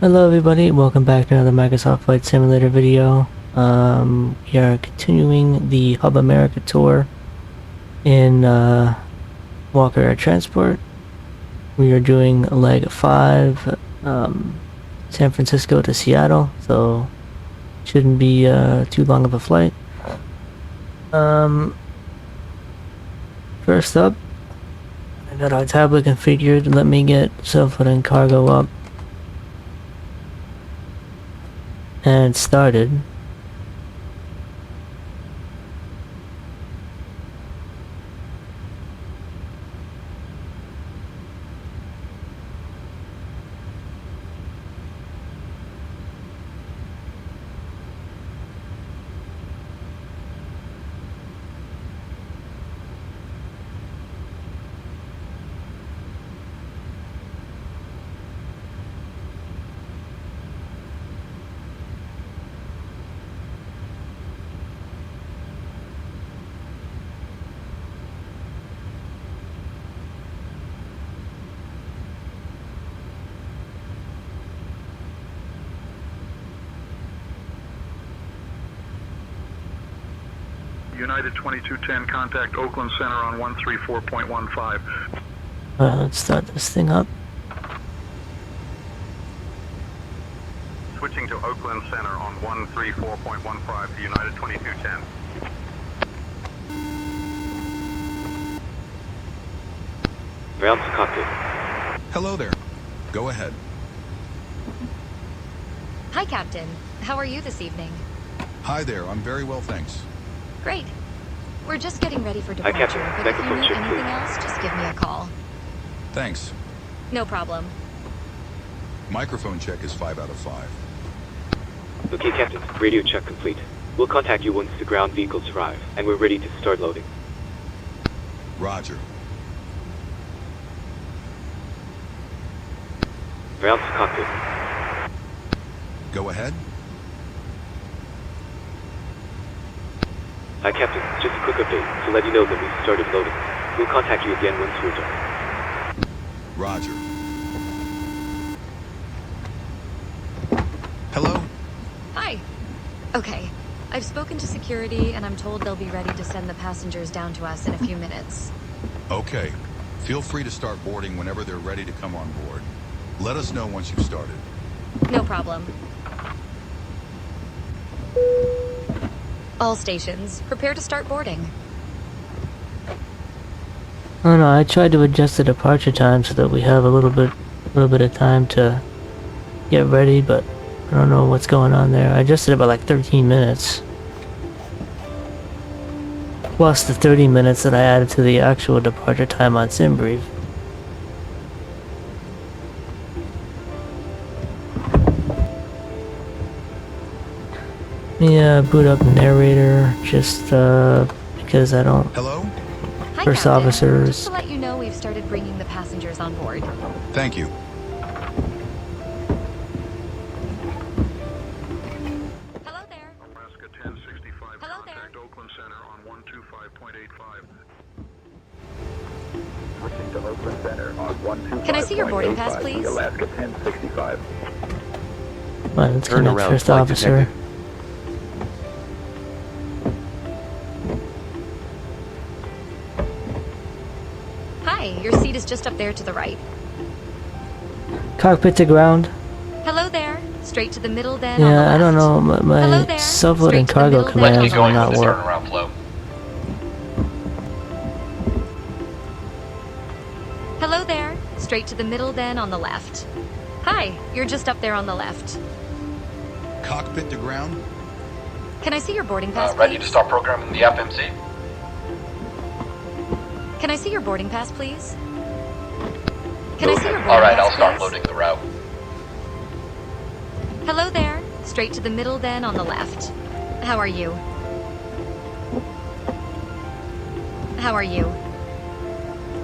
Hello everybody, welcome back to another Microsoft Flight Simulator video. We are continuing the Hub America tour in Walker Air Transport. We are doing leg 5, San Francisco to Seattle, so shouldn't be too long of a flight. First up, I got our tablet configured. Let me get self-load and cargo up and started. United 2210, contact Oakland Center on 134.15. Let's start this thing up. Switching to Oakland Center on 134.15 to United 2210. Ground to cockpit. Hello there. Go ahead. Hi, Captain. How are you this evening? Hi there. I'm very well, thanks. Great. We're just getting ready for Hi, departure, Captain. but if you Microphone need check, anything please. else, just give me a call. Thanks. No problem. Microphone check is 5 out of 5. Okay, Captain. Radio check complete. We'll contact you once the ground vehicles arrive, and we're ready to start loading. Roger. Ground to cockpit. Go ahead. Hi, Captain. Just a quick update to let you know that we've started loading. We'll contact you again once we're done. Roger. Hello? Hi. Okay. I've spoken to security, and I'm told they'll be ready to send the passengers down to us in a few minutes. Okay. Feel free to start boarding whenever they're ready to come on board. Let us know once you've started. No problem. All stations, prepare to start boarding. Oh no, I tried to adjust the departure time so that we have a little bit of time to get ready, but I don't know what's going on there. I adjusted it by like 13 minutes. Plus the 30 minutes that I added to the actual departure time on SimBrief. Yeah, boot up narrator, just because I don't. Hello? Hi, First Captain. officers. Just to let you know, we've started bringing the passengers on board. Thank you. Hello there. Alaska 1065, Hello there. contact Oakland Center on 125.85. Switching to Oakland Center on 125.85. Can I see your boarding pass, please? Alaska 1065. Well, let's Turn connect around, first flight officer. detective. Hi, your seat is just up there to the right. Cockpit to ground. Hello there. Straight to the middle then on the Yeah, left. I don't know, Hello my there. self-loading Straight to the cargo middle then on commands the will left. not work. Turnaround flow. Hello there. Straight to the middle then on the left. Hi, you're just up there on the left. Cockpit to ground? Can I see your boarding pass, Ready to please? start programming the FMC. Can I see your boarding pass, please? Can I see your boarding Alright, pass, I'll start please? loading the route. Hello there. Straight to the middle then on the left. How are you? How are you?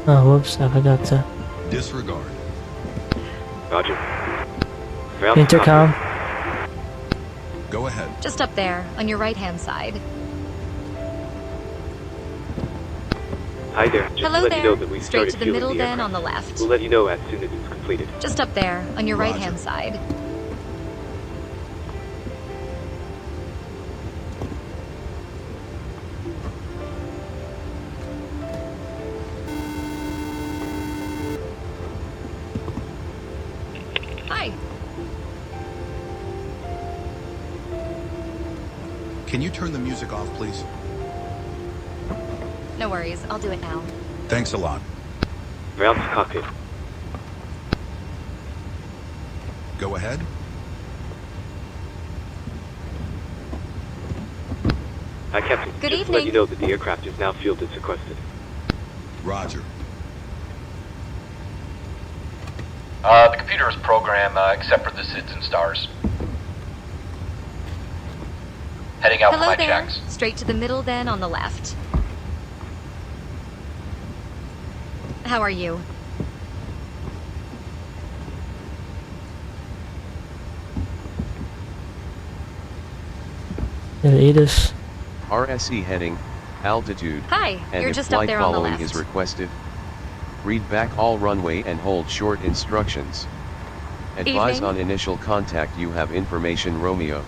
Oh, whoops, I forgot to. Disregard. Roger. Ground to Intercom. cockpit. Go ahead. Just up there, on your right-hand side. Hi there. Just Hello to let there. you know that we've Straight started to the fueling middle the then aircraft. on the left. We'll let you know as soon as it's completed. Just up there, on your Roger. right-hand side. Hi. Can you turn the music off, please? No worries, I'll do it now. Thanks a lot. Ground to cockpit. Go ahead. Hi, Captain. Good Just to let evening. you know that the aircraft is now fielded sequestered. Roger. The computer is programmed except for the SIDS and stars. Heading out for Hello my there. checks. Straight to the middle then on the left. How are you? Did it eat us? RSE heading, altitude, Hi, and you're if just up flight there on the following left. is requested, read back all runway and hold short instructions. Advise Evening. on initial contact you have information Romeo.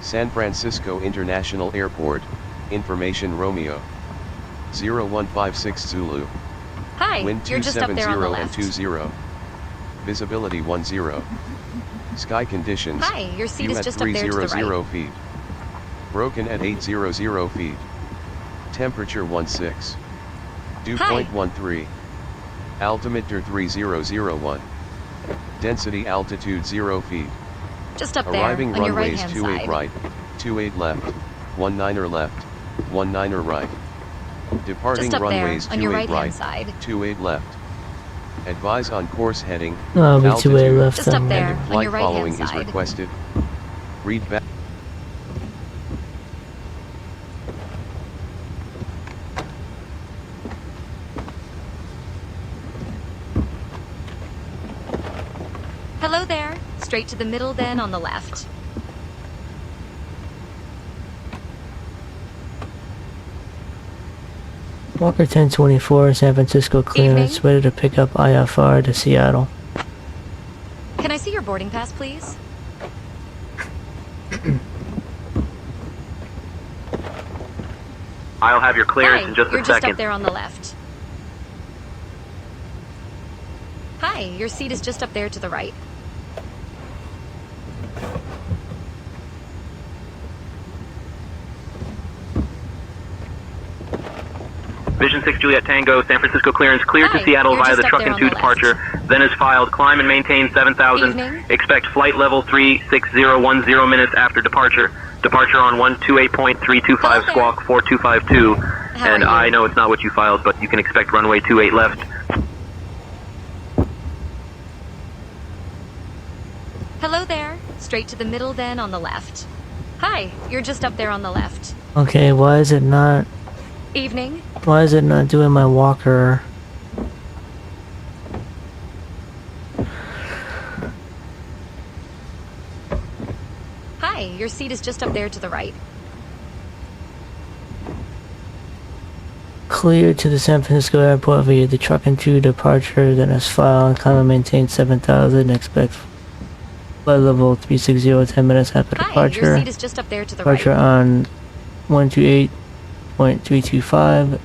San Francisco International Airport, information Romeo. 0156 Zulu. Hi, Wind you're just up 270 there on the and left. 20. Visibility 10. Sky conditions. Hi, your seat view is at just up there to the 300 right. feet. Broken at 800 feet. Temperature 16. Dew Hi. point 13. Altimeter 3001. Density altitude 0 feet. Just up there Arriving on your runways right-hand 28 side. right, 28 left, 19 left, 19 right. Departing Just up there runways on your 28 right-hand right, side. 28 left. Advise on course heading, Oh, we two way altitude, left. Just up then. there. and if on flight your right-hand following is side. requested. Read back. Hello there. Straight to the middle then on the left. Walker 1024, San Francisco clearance, Evening. ready to pick up IFR to Seattle. Can I see your boarding pass, please? I'll have your clearance Hi, in just you're a just second. up there on the left. Hi, your seat is just up there to the right. Vision 6 Juliet Tango, San Francisco clearance cleared Hi, to Seattle you're via just the up truck there and on two the left. departure. Then is filed. Climb and maintain 7,000. Evening. Expect flight level 36010 minutes after departure. Departure on 128.325 Hello there. squawk 4252. How And are you? I know it's not what you filed, but you can expect runway 28 left. Hello there. Straight to the middle then on the left. Hi, you're just up there on the left. Okay, why is it not Evening. doing my walker? Hi, your seat is just up there to the right. Clear to the San Francisco airport via the truck and two departure, then as file, climb and maintain 7,000, expect flight level 360 10 minutes after Hi, your departure. seat is just up there to the Departure right. on 128.325,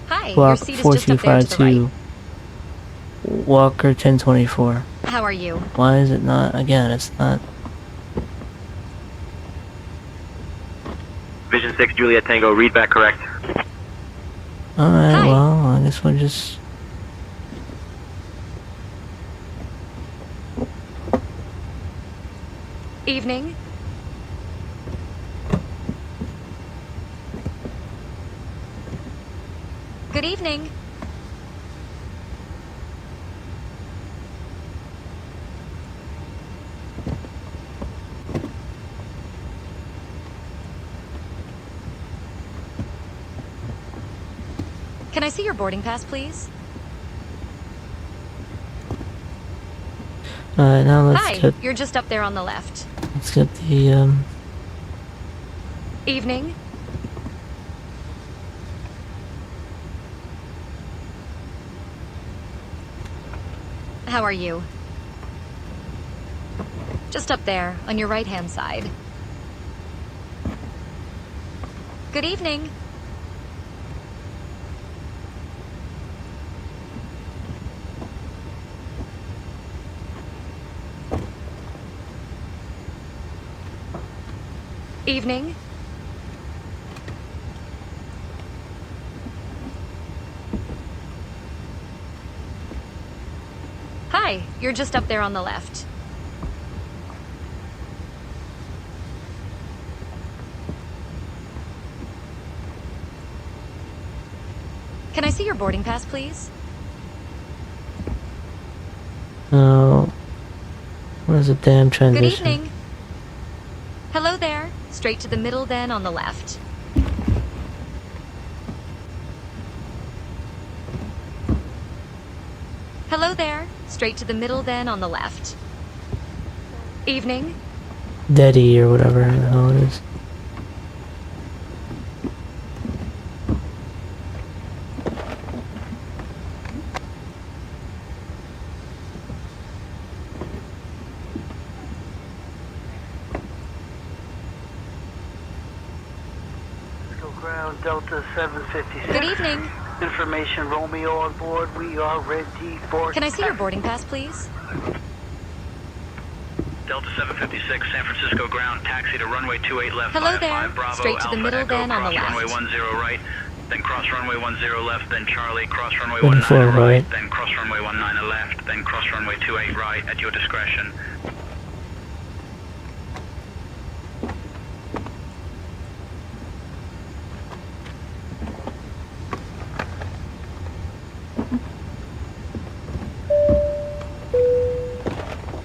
Hi, your block seat is just up there to the right. 4252, Walker 1024. How are you? Why is it not? Again, it's not. Vision 6 Juliet Tango, read back correct. Alright, Hi. well, I guess we'll just. Evening. Good evening. Can I see your boarding pass, please? Alright, now Hi, you're just up there on the left. let's get the, Evening. How are you? Just up there, on your right-hand side. Good evening. Evening. Hi, you're just up there on the left. Can I see your boarding pass, please? Oh. Where's the damn transition? Good evening. Hello there. Straight to the middle then on the left. Hello there. Straight to the middle then on the left. Evening. Daddy or whatever the hell it is. Ground Delta 756. Good evening. Information Romeo on board. We are ready for... Can I see your boarding pass, please? Delta 756, San Francisco ground, taxi to runway 28 left. Hello via there. 5 Bravo, Straight to the Alpha middle Echo, then on the cross left. runway 10 right, then cross runway 10 left, then Charlie, cross runway 24 19 right, right. then cross runway 19 left, then cross runway 28 right at your discretion.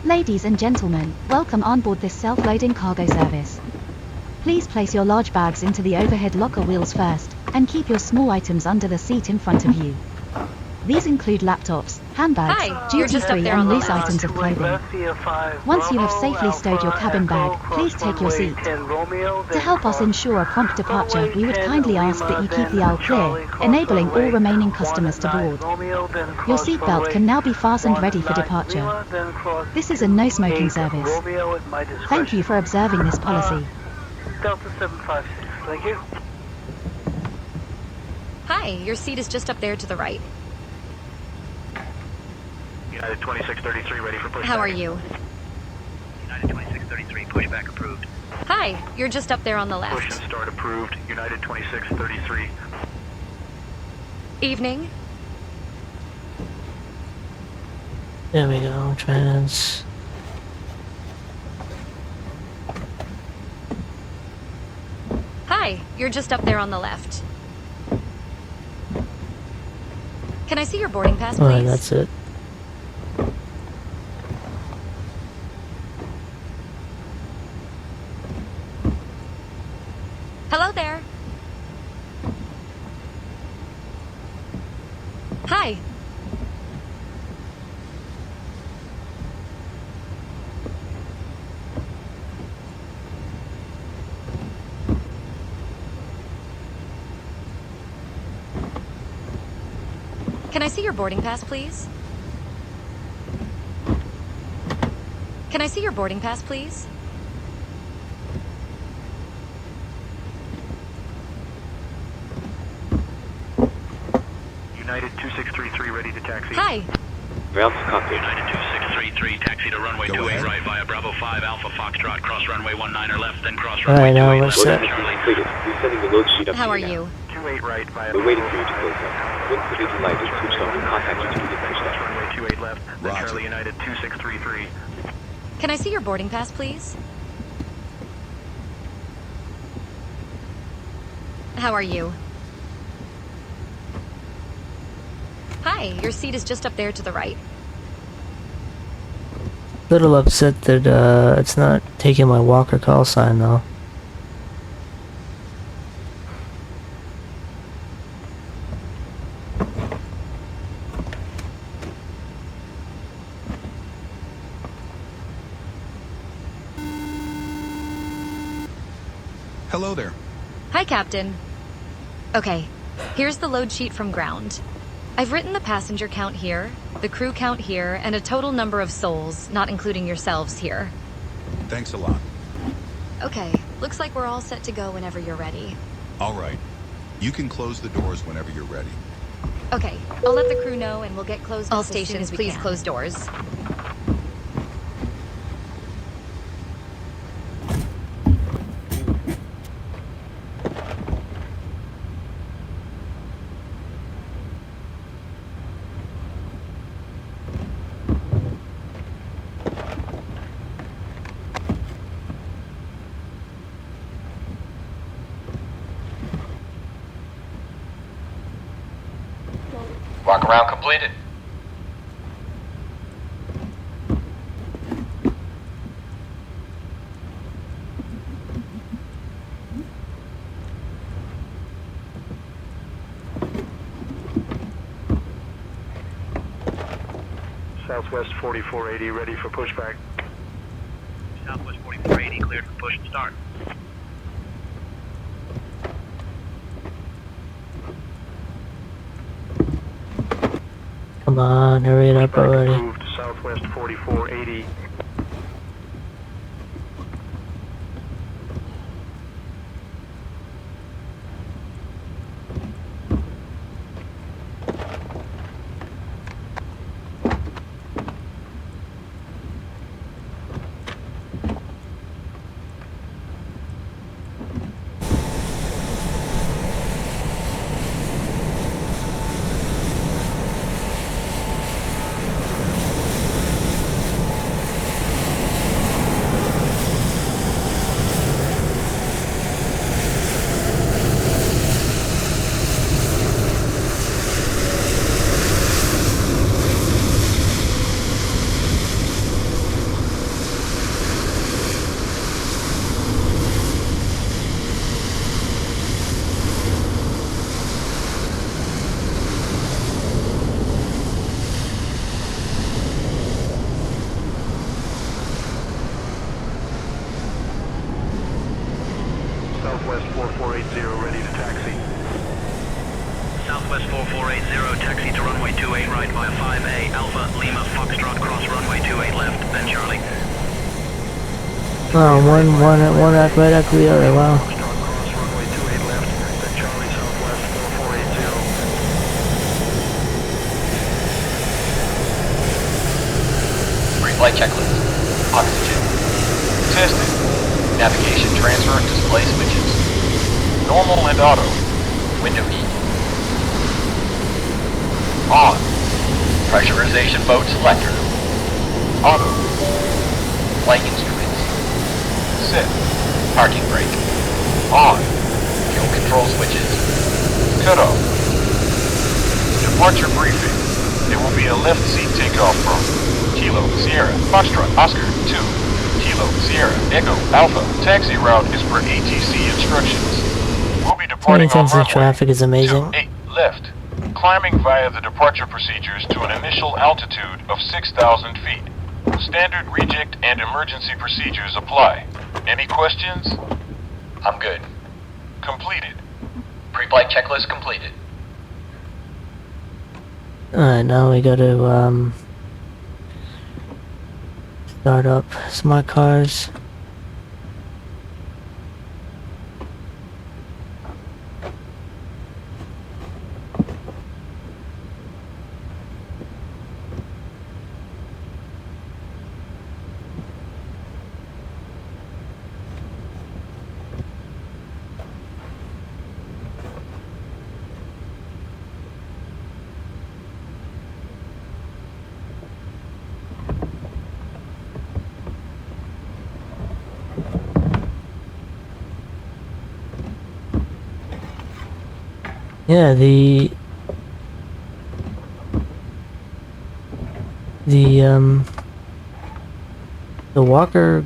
Ladies and gentlemen, welcome on board this self-loading cargo service. Please place your large bags into the overhead locker wheels first, and keep your small items under the seat in front of you. These include laptops, handbags, Hi, you're just up duty-free there and on the loose left. items of clothing. Once you have safely stowed your cabin bag, please take your seat. To help us ensure a prompt departure, we would kindly ask that you keep the aisle clear, enabling all remaining customers to board. Your seatbelt can now be fastened ready for departure. This is a no-smoking service. Thank you for observing this policy. Delta 756, thank you. Hi, your seat is just up there to the right. United 2633 ready for pushback. How are you? United 2633 pushback approved. Hi, you're just up there on the Push and left. start approved. United 2633. Evening. There we go, trans. Hi, you're just up there on the left. Can I see your boarding pass, please? Alright, that's it. Hello there. Hi. Can I see your boarding pass, please? Can I see your boarding pass, please? United 2633 ready to taxi. Hi. Alpha copy. United 2633 taxi to runway Go 28 ahead. right via Bravo 5 Alpha Foxtrot, cross runway 19 left, then cross Alright, runway now 28 let's left. set. Loading completed. We're sending the load sheet up How to are you now. you? 28 right via We're waiting for you to close up. Once the green light is switched on, we'll contact you to begin cross pushback. runway 28 left, then Roger. Charlie United 2633. Can I see your boarding pass, please? How are you? Hi, your seat is just up there to the right. Little upset that it's not taking my Walker call sign though. Hello there. Hi, Captain. Okay, here's the load sheet from ground. I've written the passenger count here, the crew count here, and a total number of souls, not including yourselves here. Thanks a lot. Okay, looks like we're all set to go whenever you're ready. All right. You can close the doors whenever you're ready. Okay, I'll let the crew know and we'll get closed. All as soon stations, as we please can. close doors. Walk around completed. Southwest 4480, ready for pushback. Southwest 4480, cleared for push and start. Come on, hurry it up Pushback already. approved, Southwest 4480. Southwest 4480, ready to taxi. Southwest 4480, taxi to runway 28 right via 5A, Alpha, Lima, Foxtrot, cross runway 28 left, then Charlie. Oh, one act right after the other, wow. Foxtrot, cross runway 28 left, then Charlie Southwest 4480. Pre-flight checklist. Oxygen. Tested. Navigation transfer and display switches. Normal and auto. Window heat. On. Pressurization mode selector. Auto. Flight instruments. Set. Parking brake. On. Fuel control switches. Cut off. Departure briefing. It will be a left seat takeoff from Kilo Sierra Foxtrot Oscar 2. Kilo Sierra Echo Alpha. Taxi route is per ATC instructions. We'll be departing on Intensity runway traffic is amazing. 28 left. Climbing via the departure procedures to an initial altitude of 6,000 feet. Standard reject and emergency procedures apply. Any questions? I'm good. Completed. Pre-flight checklist completed. Alright, now we go to start up smart cars. Yeah, the Walker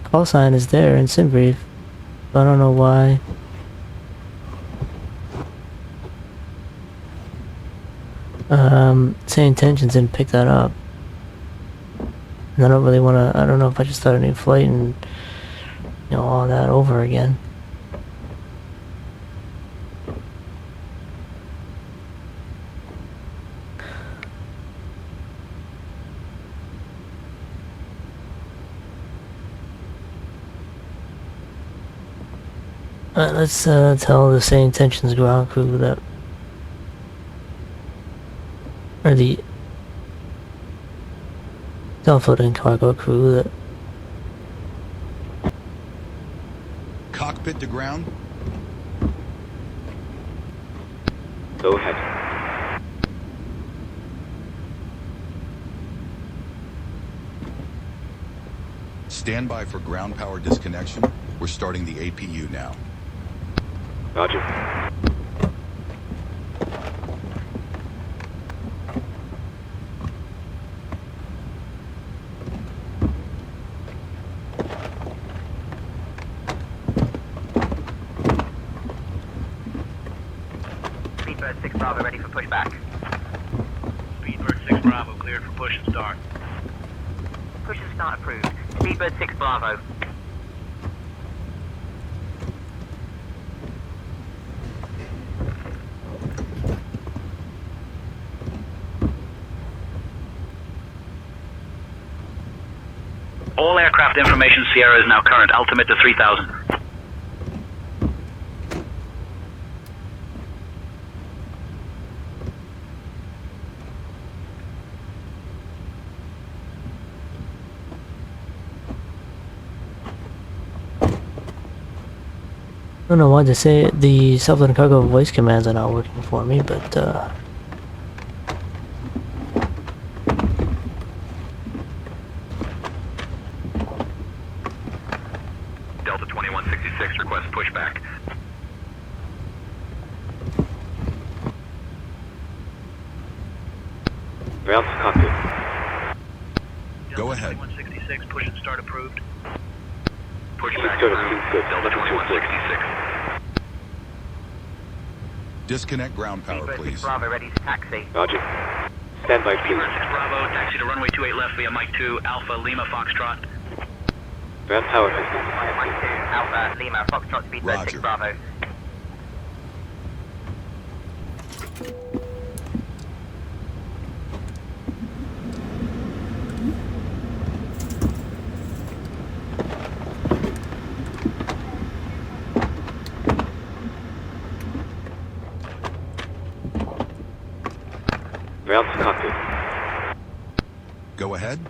call sign is there in SimBrief. I don't know why. SayIntentions didn't pick that up. And I don't really want to. I don't know if I just start a new flight and all that over again. Alright, let's tell the SayIntentions ground crew that, or the self-loading cargo crew that. Cockpit to ground. Go ahead. Stand by for ground power disconnection. We're starting the APU now. Roger. Bravo, ready for pushback. Speedbird 6 Bravo, cleared for push and start. Push and start approved. Speedbird 6 Bravo. All aircraft information Sierra is now current. Altimeter 3000. I don't know why to say the Southern Cargo voice commands are not working for me, but Delta 2166 request pushback. Ground to cockpit. Go ahead. 2166, push and start approved. Pushback Good, approved. good. Delta 2166. Disconnect ground power, Speedbird 6 please. Bravo, ready to taxi. Roger. Stand by, please. Speedbird 6 Bravo, taxi to runway 28 left via Mike 2, Alpha Lima Foxtrot. Ground power has been Via Mike 2, Alpha Lima Foxtrot, Speedbird 6 Roger. Bravo. Ground to cockpit. Go ahead.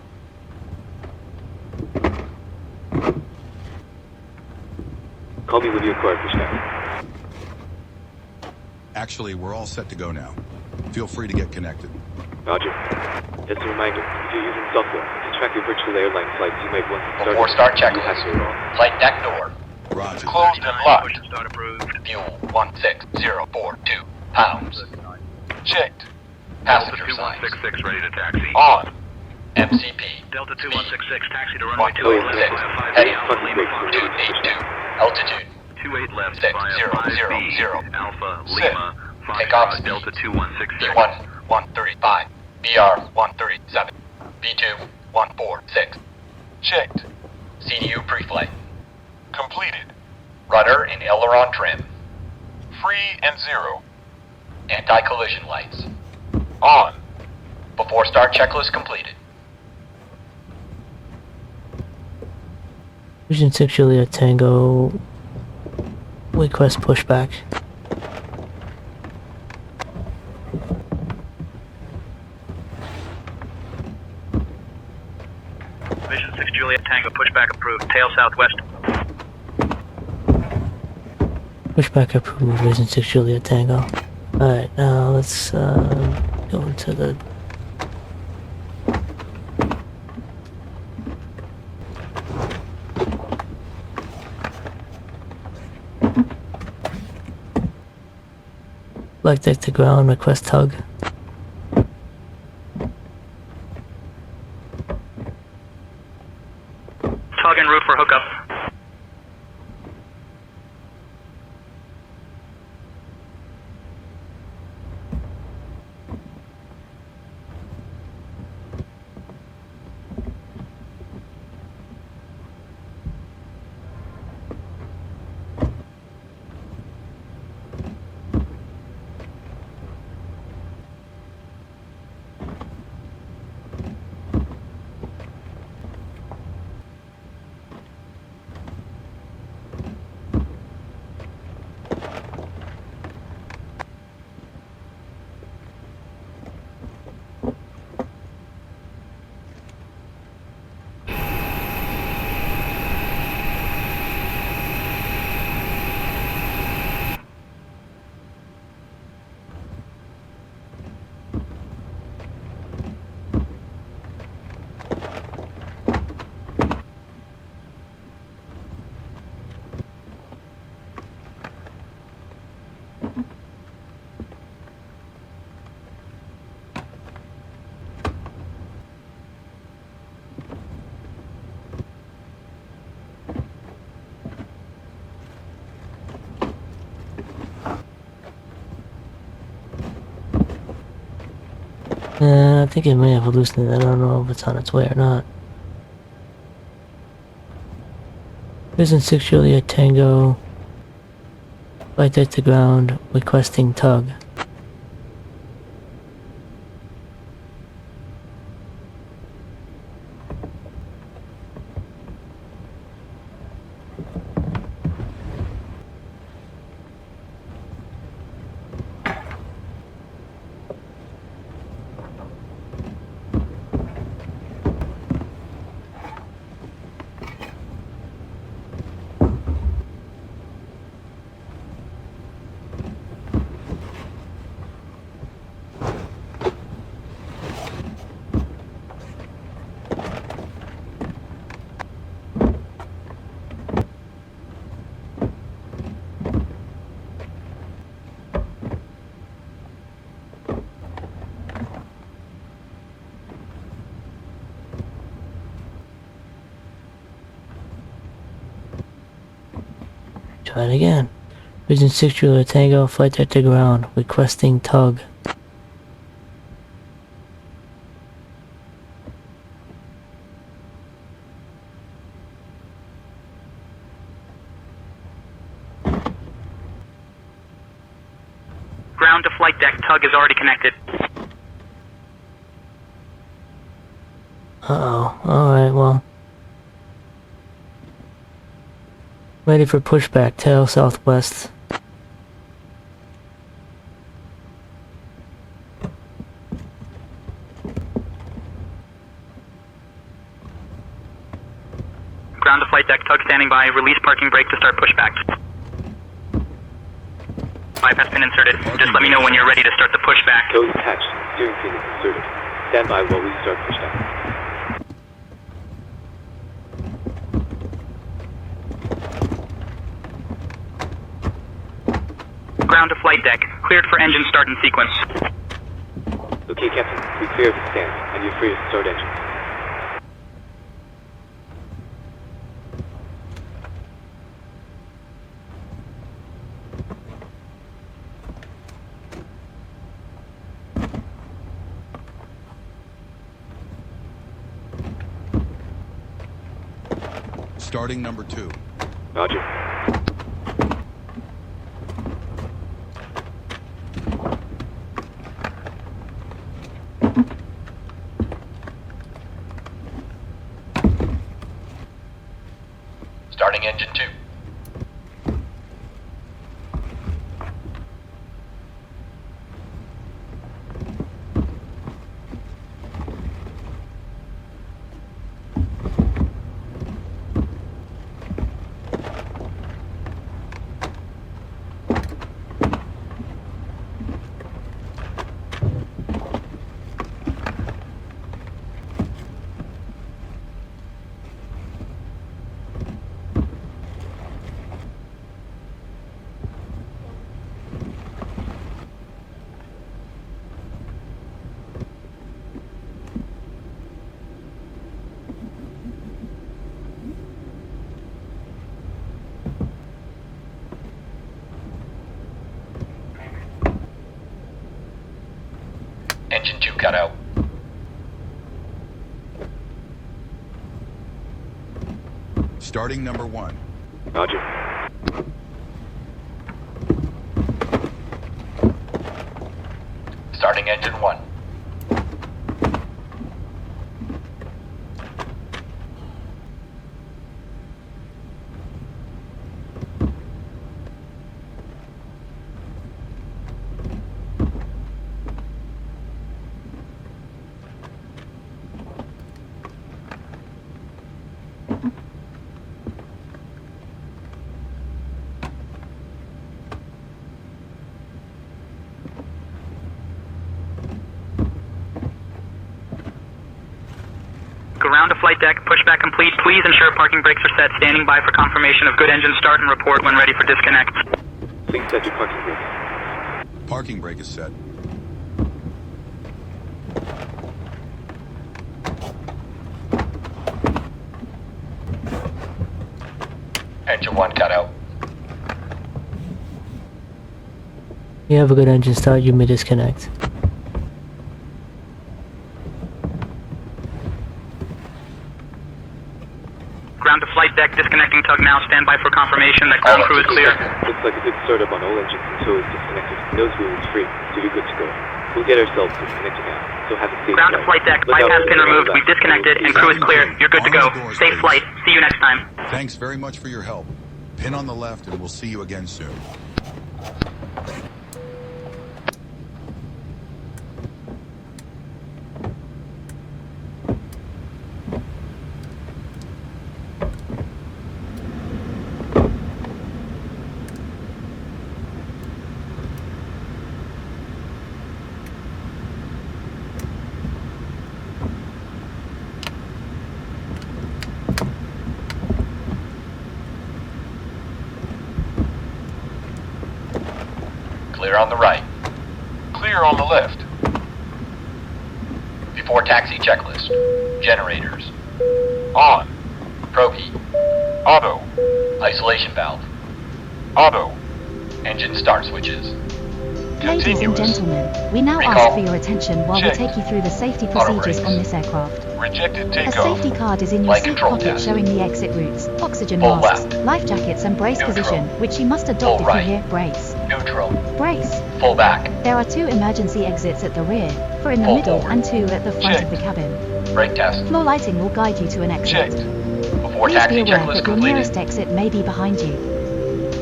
Call me when you require pushback. Actually, we're all set to go now. Feel free to get connected. Roger. Just a reminder, if you're using software to track your virtual airline flights, you might want to start... Before start You have checklist. your Flight deck door. Roger. Closed and locked. Push and start approved. Fuel 16042 pounds. Checked. Passenger signs. 2166 ready to taxi. On. MCP. Delta 2166, taxi to runway 28 Oh, left six. via 5B Heading Alpha Lima Foxtrot. 282. Altitude. 28 left 6, via 0, 0, 5B 0. Alpha Sit. Lima Takeoff Foxtrot speed. Delta 2166. B1 135. BR 137. B2 146. Checked. CDU pre-flight. Completed. Rudder and aileron trim. Free and zero. Anti-collision lights. On. Before start checklist completed. Vision 6 Juliet Tango request pushback. Vision 6 Juliet Tango, pushback approved. Tail southwest. Pushback approved, Vision 6 Juliet Tango. Alright, now let's go into the... Flight deck to ground, request tug. Tug en route for hookup. think it may have hallucinated. I don't know if it's on its way or not. Prison 6 Juliet Tango. Flight deck to ground. Requesting tug. Try it again. Prison 6 Juliet Tango, flight deck to ground, requesting tug. Ground to flight deck, tug is already connected. Uh-oh. Alright, well. Ready for pushback, tail southwest. Ground to flight deck, tug standing by. Release parking brake to start pushback. 5 has been inserted. Just let me know when you're ready to start the pushback. Code attached. Steering pin is inserted. Stand by while we start pushback. Ground to flight deck. Cleared for engine start and sequence. Okay, Captain. We clear the stand, and you're free to start engines. Starting number 2. Roger. Starting engine 2. Engine 2 cut out. Starting number 1. Roger. Starting engine 1. Ground to flight deck, pushback complete. Please ensure parking brakes are set. Standing by for confirmation of good engine start and report when ready for disconnect. Please set your parking brake. Parking brake is set. Engine 1 cut out. You have a good engine start, you may disconnect. Ground to flight deck, disconnecting tug now. Stand by for confirmation that ground crew is clear. Looks like a good startup on all engines and tow is disconnected. Nose wheel is free, so you're good to go. We'll get ourselves disconnected now, so have a safe Ground to flight deck, bypass pin removed. We've disconnected and crew is clear. You're good to go. Safe flight. See you next time. Thanks very much for your help. Pin on the left and we'll see you again soon. Clear on the right. Clear on the left. Before taxi checklist. Generators. On. Probe heat. Auto. Isolation valve. Auto. Engine start switches. Ladies and gentlemen, we now ask for your attention while we take you through the safety procedures on this aircraft. Rejected A takeoff. safety card is in your Flight seat control pocket test. showing the exit routes, oxygen Full masks, left. life jackets and brace Neutral. position, which you must adopt Full if right. you hear brace. Neutral. Brace. Full back. There are 2 emergency exits at the rear, 4 in the Full middle forward. and 2 at the front of Checked. the cabin. Brake test. Floor lighting will guide you to an exit. Checked. Before Please taxi be aware checklist that your completed. nearest exit may be behind you.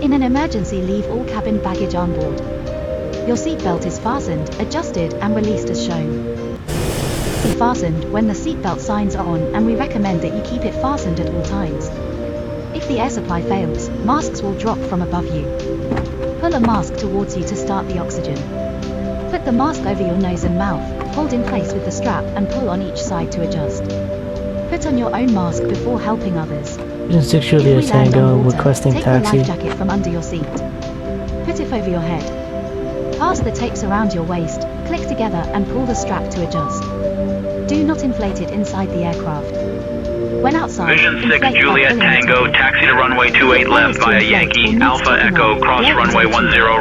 In an emergency, leave all cabin baggage on board. Your seatbelt is fastened, adjusted and released as shown. Be fastened when the seatbelt signs are on, and we recommend that you keep it fastened at all times. If the air supply fails, masks will drop from above you. Pull a mask towards you to start the oxygen. Put the mask over your nose and mouth, hold in place with the strap and pull on each side to adjust. Put on your own mask before helping others. Agent 6 Julia If we land Tango on water, requesting take taxi. the life jacket from under your seat. Put it over your head. Pass the tapes around your waist, click together and pull the strap to adjust. Do not inflate it inside the aircraft. When outside, Vision 6 inflate by Juliet pulling the Tango, ticket. taxi to runway 28 left via Yankee, Alpha Echo, cross runway 10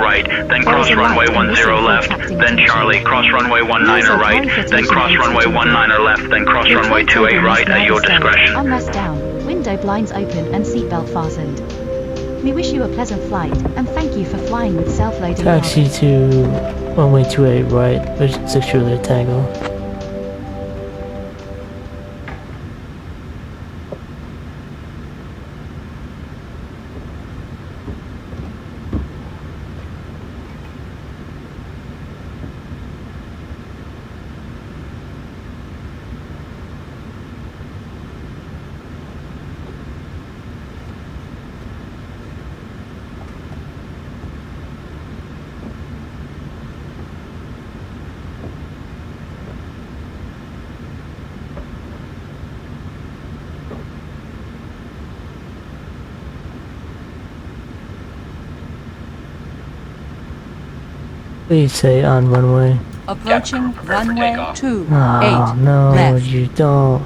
right, then cross runway 10 left, then Charlie, cross runway 19 right, then cross runway 19 left, then cross Your runway flight 28 table right must at your never stay. discretion. Armrest down, window blinds open and seatbelt fastened. We wish you a pleasant flight and thank you for flying with self-loading Taxi cargo. to runway 28 right, Agent 6 Julia Tango. Please say on runway. Approaching prepare for runway takeoff. 28 Oh, no, left. you don't.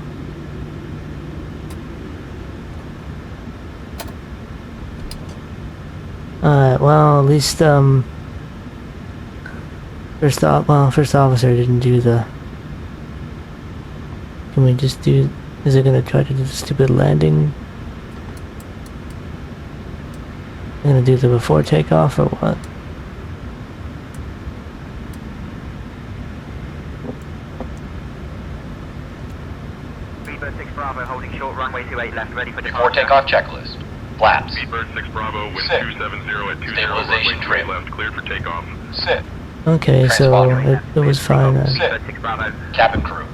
Alright, well, at least, first officer didn't do the... Can we just do... Is it gonna try to do the stupid landing? Gonna do the before takeoff or what? Speedbird 6 Bravo holding short runway 28 left, ready for Before takeoff checklist. Flaps. Speedbird 6 Bravo, wind Sit. 270 at 20, Stabilization runway 28 trim. left, cleared for takeoff. Sit. Okay, so it was fine then. Sit. 6 Bravo. Cabin crew.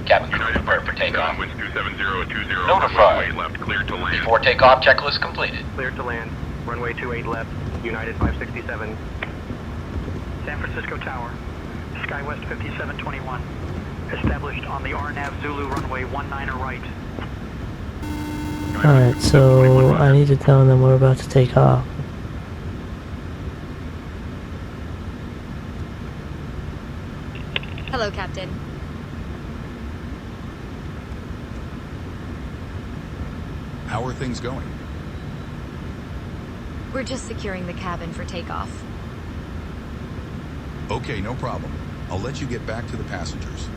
Cabin crew United prepare for takeoff. 567, winds 270 at 20, Notified. runway left, cleared to land. Before takeoff checklist completed. Cleared to land. Runway 28 left, United 567. San Francisco Tower, SkyWest 5721. Established on the RNAV Zulu runway 19 right. Alright, so I need to tell them we're about to take off. Hello, Captain. How are things going? We're just securing the cabin for takeoff. Okay, no problem. I'll let you get back to the passengers.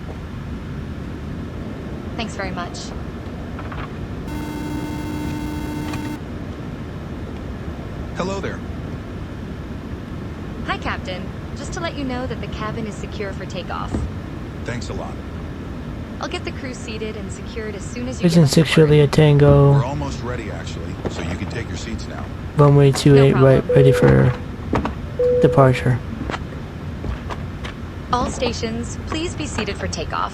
Thanks very much. Hello there. Hi, Captain. Just to let you know that the cabin is secure for takeoff. Thanks a lot. I'll get the crew seated and secured as soon as you Vision give us the 6 Juliet word. Tango. We're almost ready, actually, so you can take your seats now. Runway 28 No right, problem. ready for departure. All stations, please be seated for takeoff.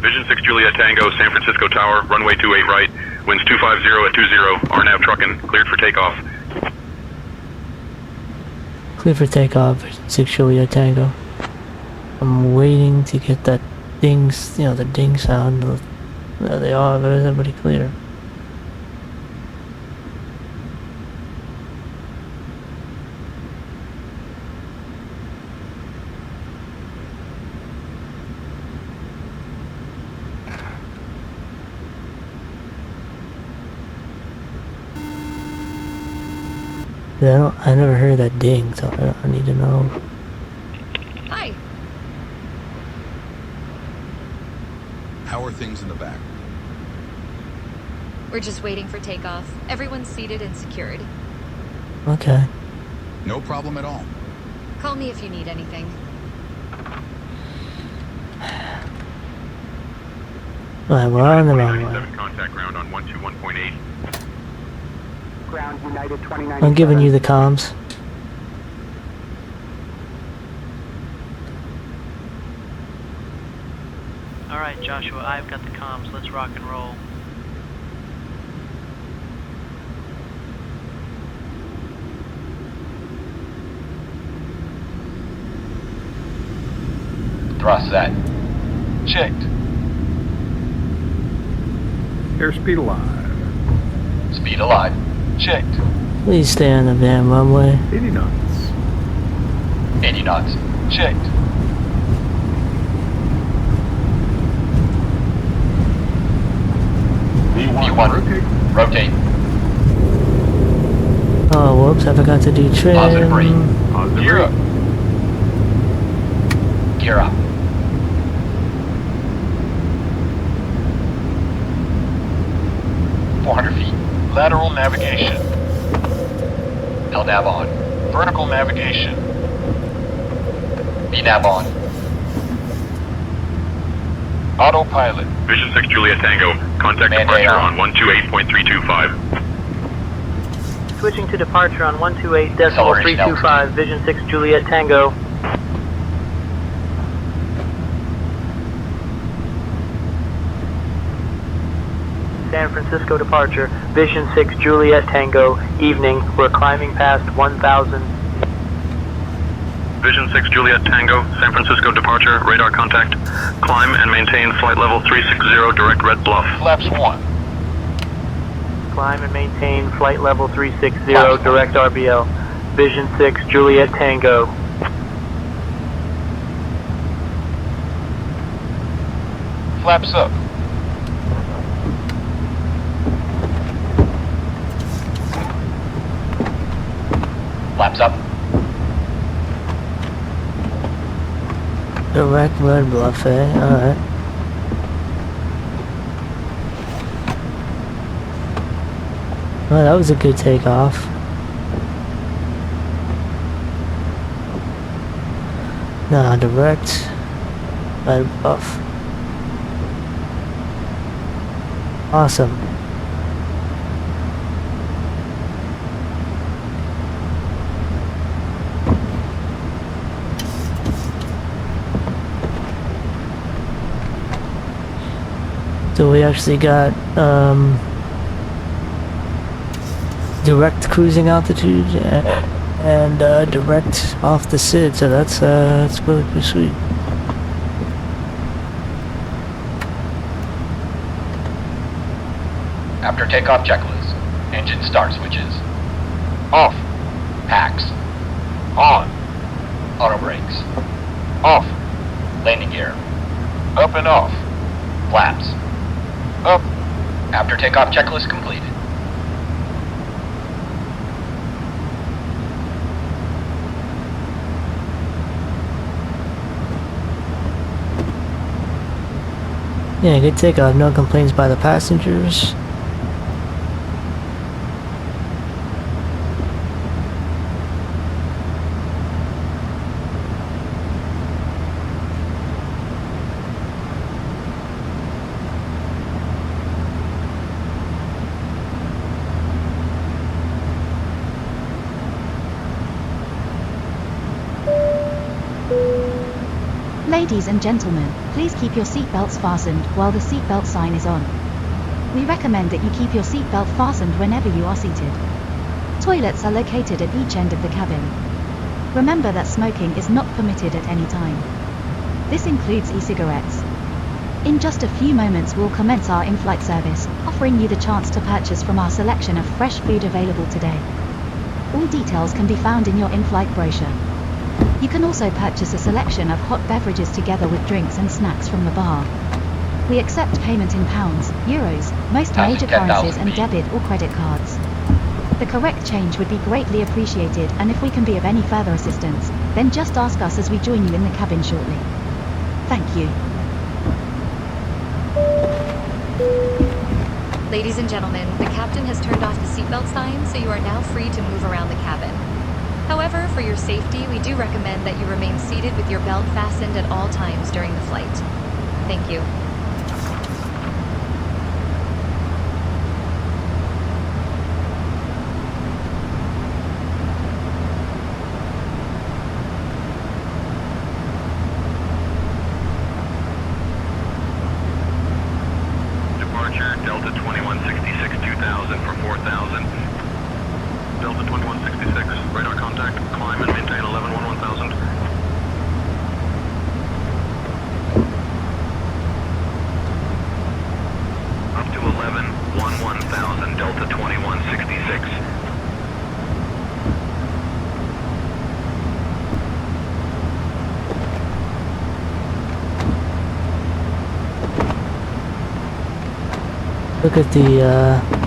Vision 6 Juliet Tango, San Francisco Tower, runway 28 right, winds 250 at 20, RNAV trucking, cleared for takeoff. Clear for takeoff, 6 Juliet Tango. I'm waiting to get that ding, the ding sound. There they are, there's everybody clear. Yeah, I never heard that ding, so I need to know. Hi. How are things in the back? We're just waiting for takeoff. Everyone's seated and secured. Okay. No problem at all. Call me if you need anything. Alright, we're on the runway. Contact ground on 121.8. Ground United 29. I'm giving you the comms. Alright, Joshua, I've got the comms. Let's rock and roll. Thrust set. Checked. Airspeed alive. Speed alive. Checked. Please stay on the damn runway. 80 knots. 80 knots. Checked. V1. Rotate. Oh, whoops, I forgot to do trim. Positive rate. Gear up. Gear up. feet. Lateral navigation. LNAV on. Vertical navigation. VNAV on. Autopilot. Vision 6 Juliet Tango, contact departure on 128.325. Switching to departure on 128.325, Vision 6 Juliet Tango. San Francisco departure, Vision 6 Juliet Tango, evening, we're climbing past 1,000. Vision 6 Juliet Tango, San Francisco departure, radar contact. Climb and maintain flight level 360, direct red bluff. Flaps 1. Climb and maintain flight level 360, direct RBL. Vision 6 Juliet Tango. Flaps up. Flaps up. Direct red bluff, eh? Alright. Well, that was a good takeoff. Nah, direct red bluff. Awesome. So we actually got direct cruising altitude and direct off the SID, so that's really pretty sweet. After takeoff checklist. Engine start switches. Off. Packs. On. Auto brakes. Off. Landing gear. Up and off. Flaps. Up. After takeoff checklist completed. Yeah, good takeoff. No complaints by the passengers. Ladies and gentlemen, please keep your seatbelts fastened while the seatbelt sign is on. We recommend that you keep your seatbelt fastened whenever you are seated. Toilets are located at each end of the cabin. Remember that smoking is not permitted at any time. This includes e-cigarettes. In just a few moments we'll commence our in-flight service, offering you the chance to purchase from our selection of fresh food available today. All details can be found in your in-flight brochure. You can also purchase a selection of hot beverages together with drinks and snacks from the bar. We accept payment in pounds, euros, most major currencies and debit or credit cards. The correct change would be greatly appreciated, and if we can be of any further assistance, then just ask us as we join you in the cabin shortly. Thank you. Ladies and gentlemen, the captain has turned off the seatbelt sign, so you are now free to move around the cabin. However, for your safety, we do recommend that you remain seated with your belt fastened at all times during the flight. Thank you. Departure, Delta 2166 2000 for 4000. Delta 2166, radar contact, climb and maintain 11-1000. Up to 11-1000, Delta 2166. Look at the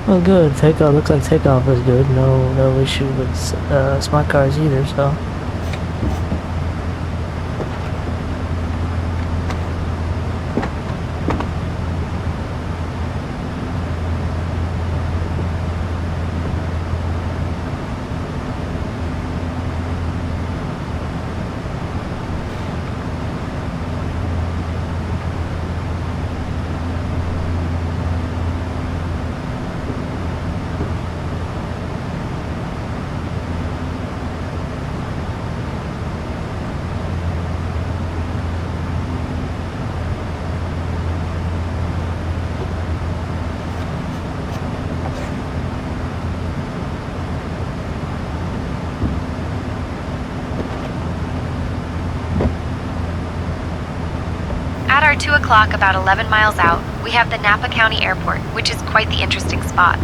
well, good. Takeoff looks like takeoff was good. No issue with smart cars either. So. At our 2 o'clock, about 11 miles out, we have the Napa County Airport, which is quite the interesting spot.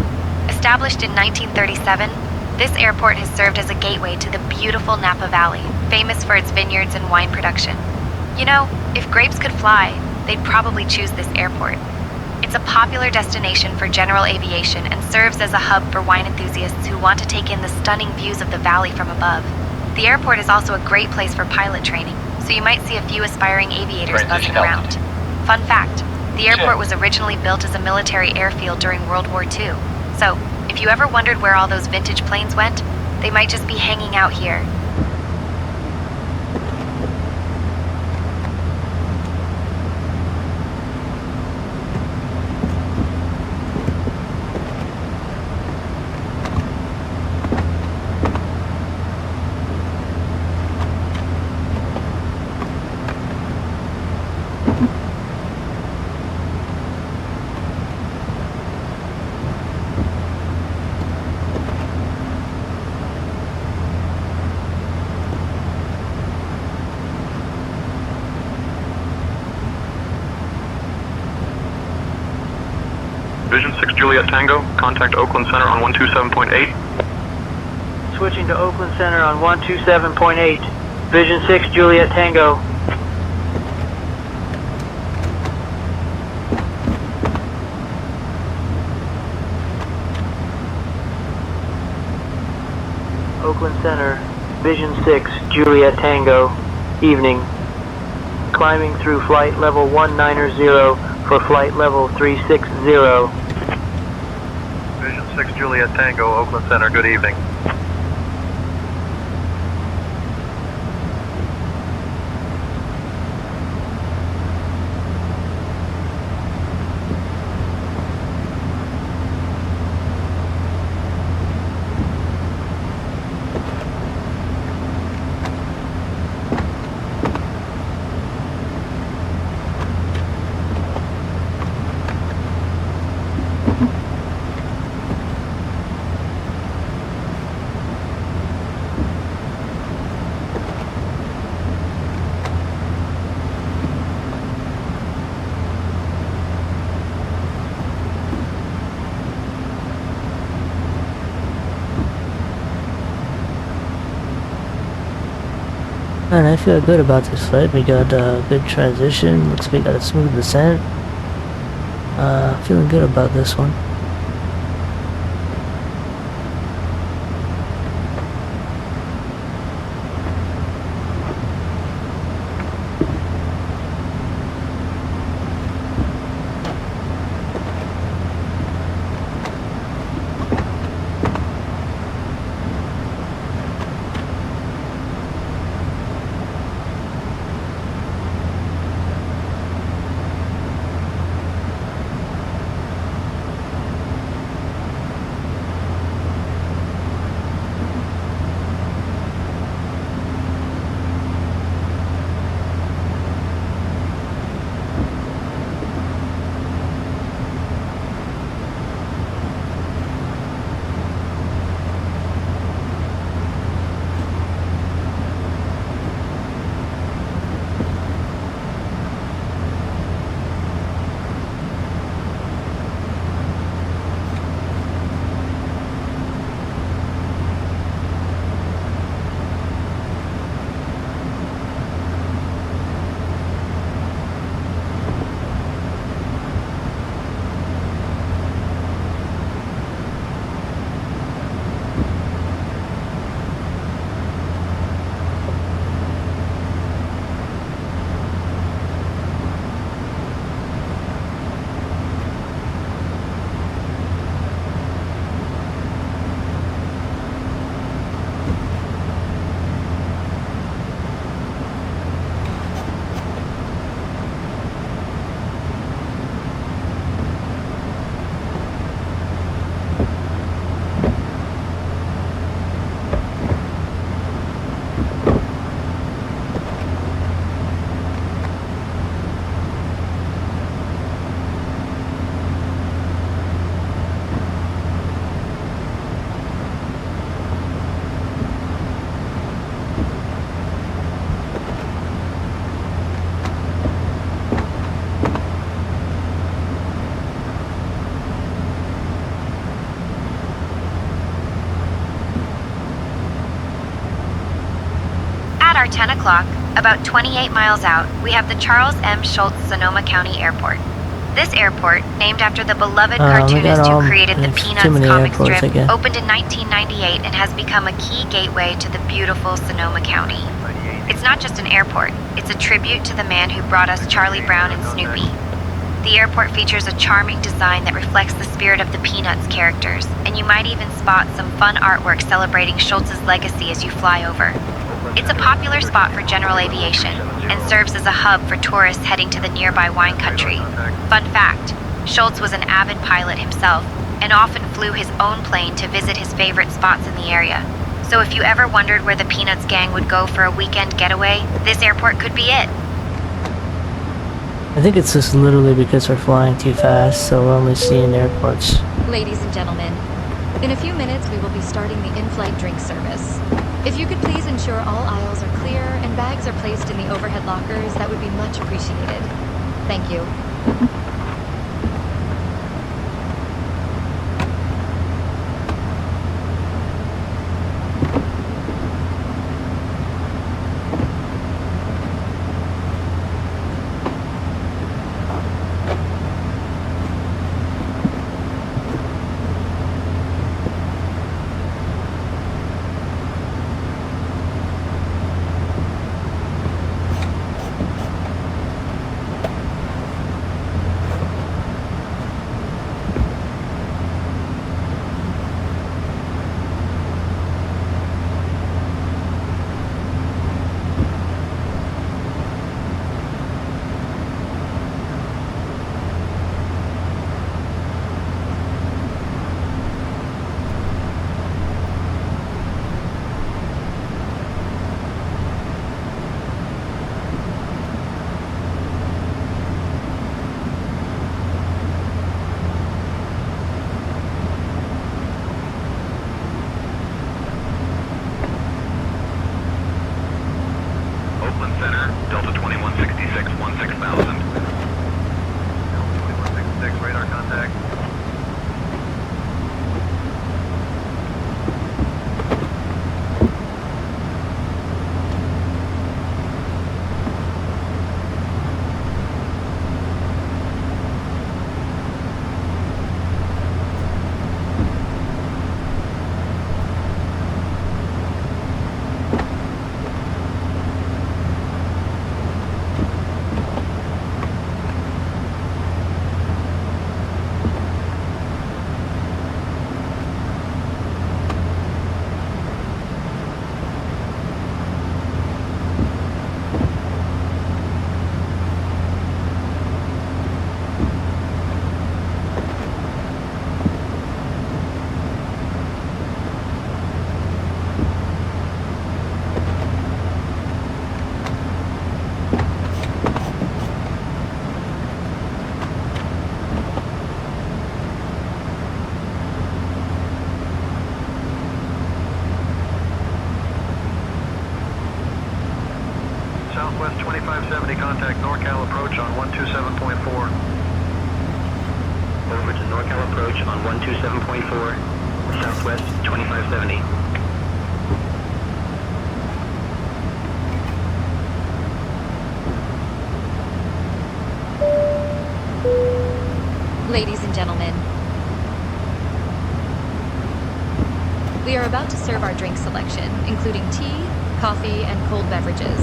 Established in 1937, this airport has served as a gateway to the beautiful Napa Valley, famous for its vineyards and wine production. You know, if grapes could fly, they'd probably choose this airport. It's a popular destination for general aviation and serves as a hub for wine enthusiasts who want to take in the stunning views of the valley from above. The airport is also a great place for pilot training, so you might see a few aspiring aviators buzzing around. Fun fact, the airport was originally built as a military airfield during World War II. So, if you ever wondered where all those vintage planes went, they might just be hanging out here. Vision 6 Juliet Tango, contact Oakland Center on 127.8. Switching to Oakland Center on 127.8. Vision 6 Juliet Tango. Oakland Center, Vision 6 Juliet Tango, evening. Climbing through flight level 190 for flight level 360. Vision 6 Juliet Tango, Oakland Center. Good evening. And I feel good about this flight. We got a good transition. Looks like we got a smooth descent. Feeling good about this one. At our 10 o'clock, about 28 miles out, we have the Charles M. Schultz Sonoma County Airport. This airport, named after the beloved cartoonist who created the Peanuts comic strip, opened in 1998 and has become a key gateway to the beautiful Sonoma County. It's not just an airport, it's a tribute to the man who brought us Charlie Brown and Snoopy. The airport features a charming design that reflects the spirit of the Peanuts characters, and you might even spot some fun artwork celebrating Schultz's legacy as you fly over. It's a popular spot for general aviation, and serves as a hub for tourists heading to the nearby wine country. Fun fact, Schultz was an avid pilot himself, and often flew his own plane to visit his favorite spots in the area. So if you ever wondered where the Peanuts gang would go for a weekend getaway, this airport could be it. I think it's just literally because we're flying too fast, so we're only seeing airports. Ladies and gentlemen, in a few minutes we will be starting the in-flight drink service. If you could please ensure all aisles are clear and bags are placed in the overhead lockers, that would be much appreciated. Thank you. Southwest 2570, contact NorCal approach on 127.4. Over to NorCal approach on 127.4, Southwest 2570. Ladies and gentlemen, we are about to serve our drink selection, including tea, coffee, and cold beverages.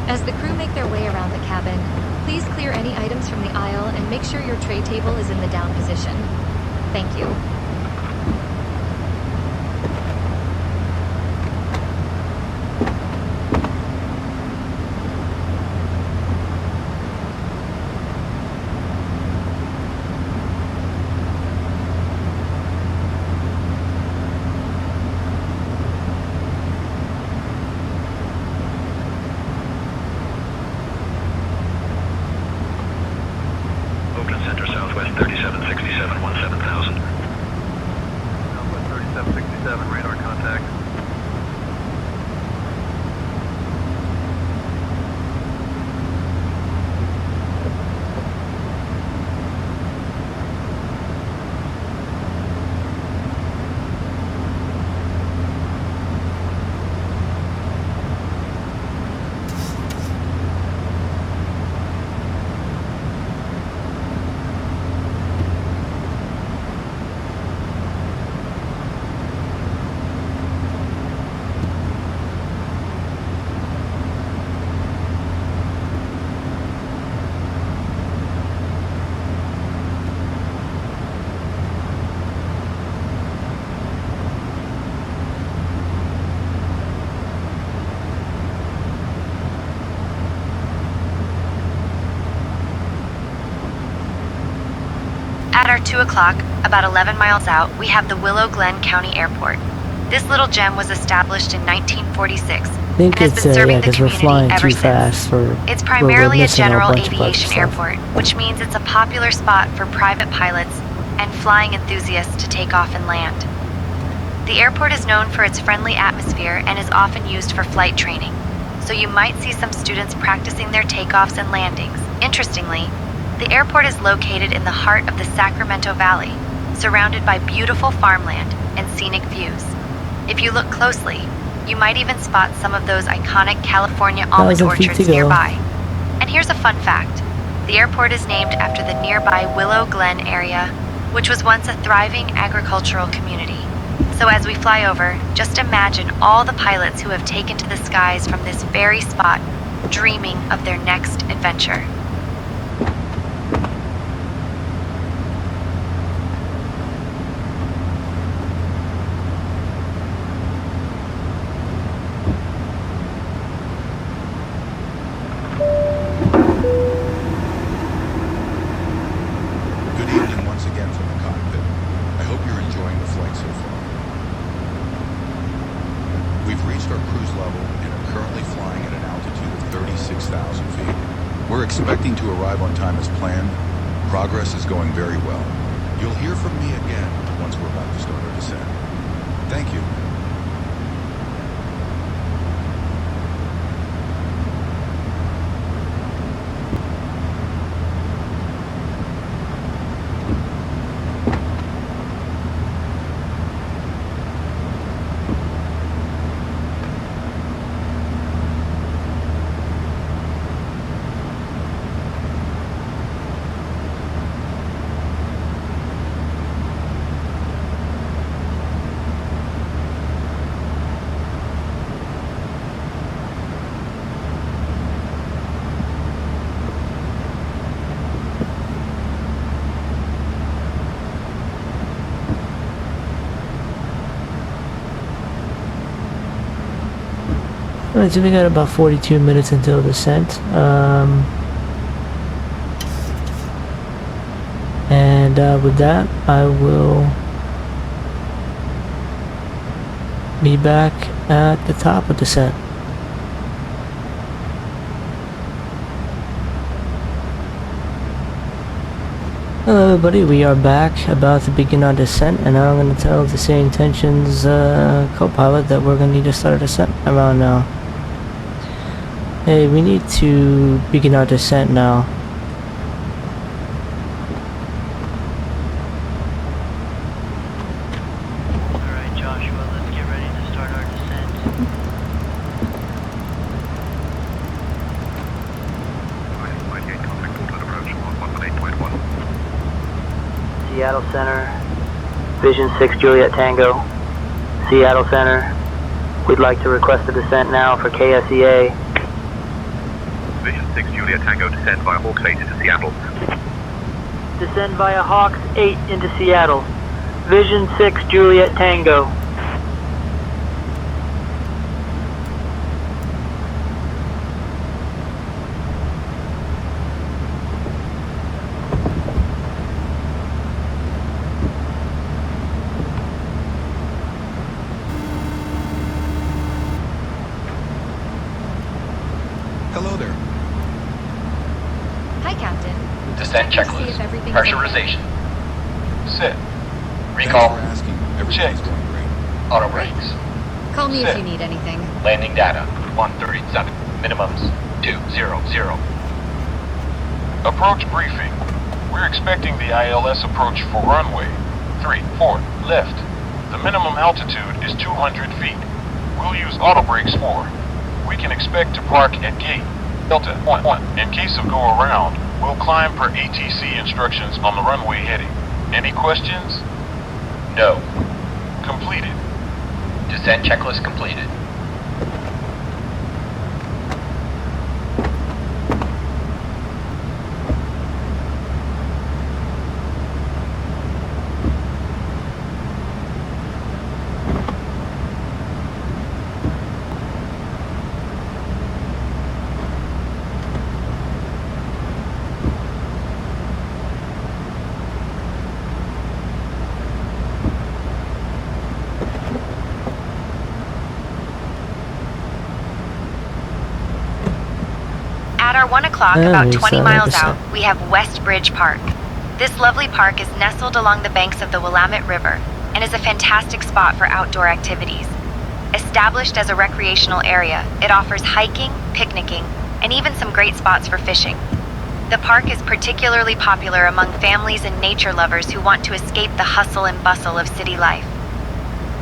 As the crew make their way around the cabin, please clear any items from the aisle and make sure your tray table is in the down position. Thank you. Oakland Center, Southwest 3767, 17,000. Southwest 3767, radar contact. At our 2 o'clock, about 11 miles out, we have the Willow Glen County Airport. This little gem was established in 1946 I think and has it's been serving yeah, the because we're community flying ever too since. fast for. It's we're primarily a missing general bunch of other aviation stuff. airport, which means it's a popular spot for private pilots and flying enthusiasts to take off and land. The airport is known for its friendly atmosphere and is often used for flight training, so you might see some students practicing their takeoffs and landings. Interestingly, the airport is located in the heart of the Sacramento Valley, surrounded by beautiful farmland and scenic views. If you look closely, you might even spot some of those iconic California almond 1,000 feet to orchards go. nearby. And here's a fun fact. The airport is named after the nearby Willow Glen area, which was once a thriving agricultural community. So as we fly over, just imagine all the pilots who have taken to the skies from this very spot, dreaming of their next adventure. Good evening once again from the cockpit. I hope you're enjoying the flight so far. We've reached our cruise level and are currently flying at an altitude of 36,000 feet. We're expecting to arrive on time as planned. Progress is going very well. You'll hear from me again once we're about to start our descent. Thank you. Alright, so we got about 42 minutes until descent. With that, I will be back at the top of descent. Hello everybody, we are back, about to begin our descent, and now I'm going to tell the SayIntentionsAI co-pilot that we're going to need to start our descent around now. Hey, we need to begin our descent now. Alright, Joshua, let's get ready to start our descent. Seattle Center, Vision 6 Juliet Tango. Seattle Center, we'd like to request a descent now for KSEA. Vision 6 Juliet Tango, descend via Hawks 8 into Seattle. Descend via Hawks 8 into Seattle. Vision 6 Juliet Tango. Hello there. Hi, Captain. Descent Checking to see checklist. if everything's Pressurization. Set. Thanks Recall. for asking. Everything's Checked. going great. Auto brakes. okay. Call me if you need anything. Landing data. 137. Minimums. 200. Approach briefing. We're expecting the ILS approach for runway 34 left. The minimum altitude is 200 feet. We'll use auto brakes 4. We can expect to park at gate Delta 11. In case of go around, we'll climb per ATC instructions on the runway heading. Any questions? No. Completed. Descent checklist completed. At our 1 o'clock, Oh, about we 20 saw miles that. out, we have West Bridge Park. This lovely park is nestled along the banks of the Willamette River and is a fantastic spot for outdoor activities. Established as a recreational area, it offers hiking, picnicking, and even some great spots for fishing. The park is particularly popular among families and nature lovers who want to escape the hustle and bustle of city life.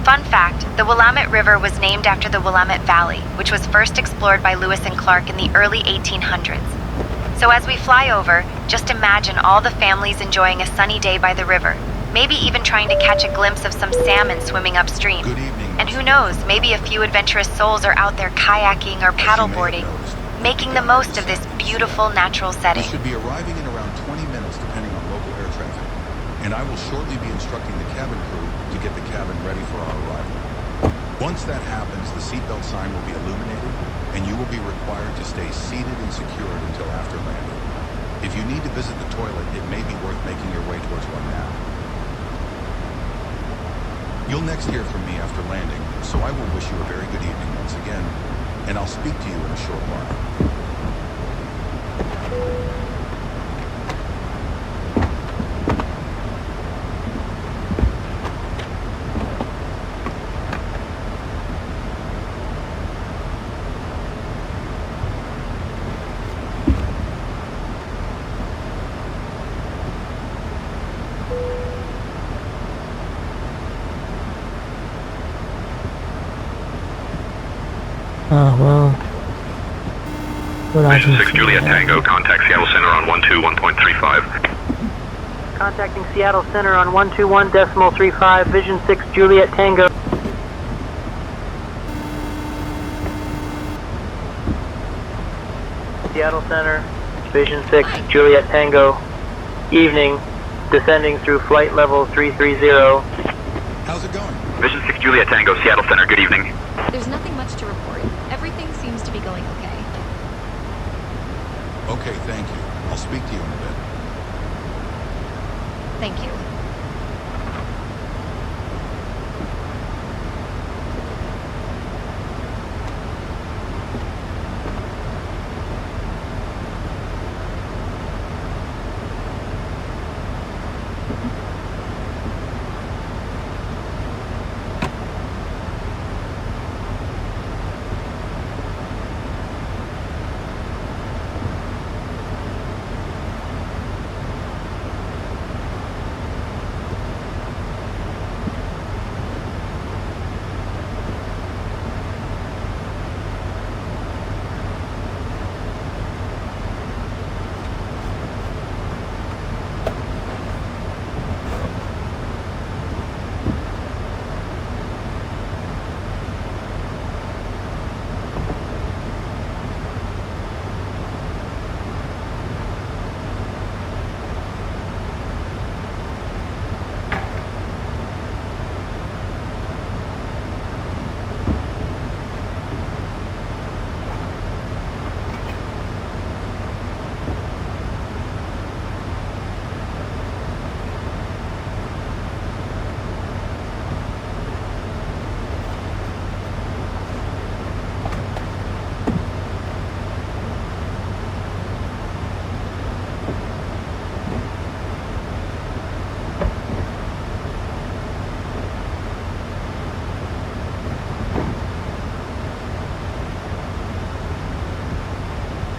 Fun fact, the Willamette River was named after the Willamette Valley, which was first explored by Lewis and Clark in the early 1800s. So as we fly over, just imagine all the families enjoying a sunny day by the river, maybe even trying to catch a glimpse of some salmon swimming upstream. Good evening. And who knows, maybe a few adventurous souls are out there kayaking or paddleboarding, making the most of this beautiful natural We setting. should be arriving in around 20 minutes depending on local air traffic. And I will shortly be instructing the cabin crew to get the cabin ready for our arrival. Once that happens, the seatbelt sign will be illuminated, and you will be required to stay seated and secured until after landing. If you need to visit the toilet, it may be worth making your way towards one now. You'll next hear from me after landing, so I will wish you a very good evening once again, and I'll speak to you in a short while. Oh, well. What Vision options 6 do we Juliet have? Tango, contact Seattle Center on 121.35. Contacting Seattle Center on 121.35, Vision 6 Juliet Tango. Seattle Center, Vision 6 Juliet Tango. Evening, descending through flight level 330. How's it going? Vision 6 Juliet Tango, Seattle Center, good evening. There's nothing much to report. Everything seems to be going okay. Okay, thank you. I'll speak to you in a bit. Thank you.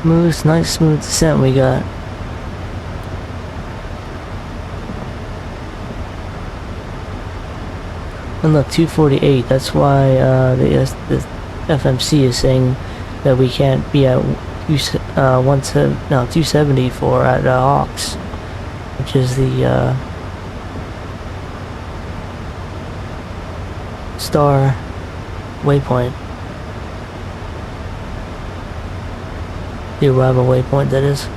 nice smooth descent we got. And look, 248, that's why the FMC is saying that we can't be at 270 for at Hawks, which is the star waypoint. The arrival waypoint, that is.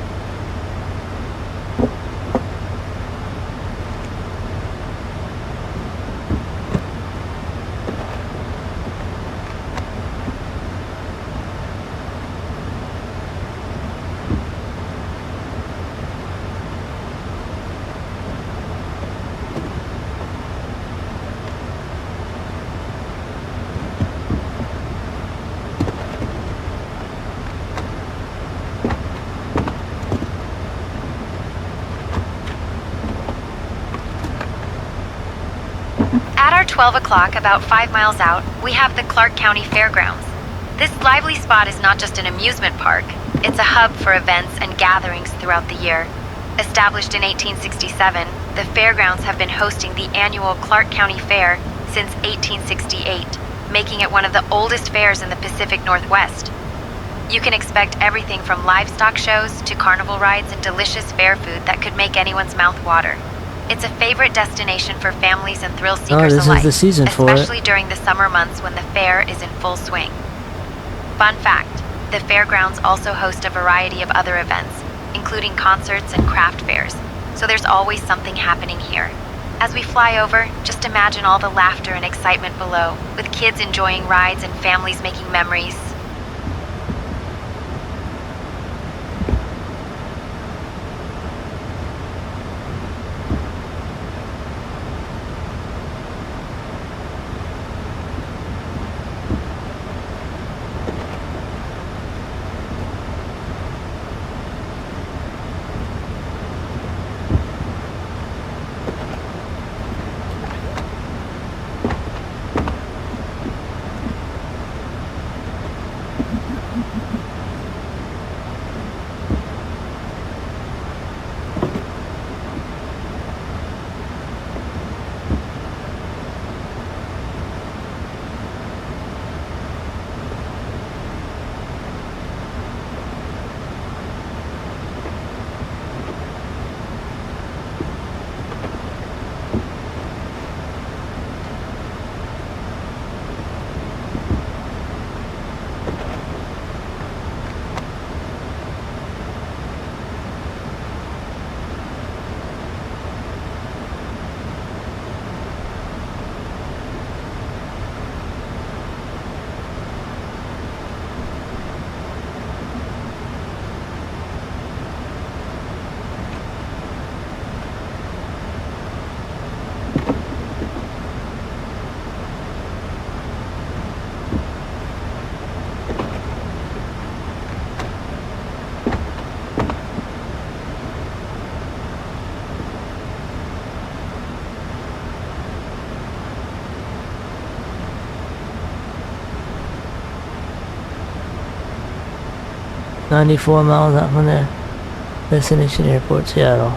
At our 12 o'clock, about 5 miles out, we have the Clark County Fairgrounds. This lively spot is not just an amusement park, it's a hub for events and gatherings throughout the year. Established in 1867, the fairgrounds have been hosting the annual Clark County Fair since 1868, making it one of the oldest fairs in the Pacific Northwest. You can expect everything from livestock shows to carnival rides and delicious fair food that could make anyone's mouth water. It's a favorite destination for families and thrill seekers this alike, is the season for it. especially during the summer months when the fair is in full swing. Fun fact, the fairgrounds also host a variety of other events, including concerts and craft fairs, so there's always something happening here. As we fly over, just imagine all the laughter and excitement below, with kids enjoying rides and families making memories. $94 miles out from the destination airport, Seattle.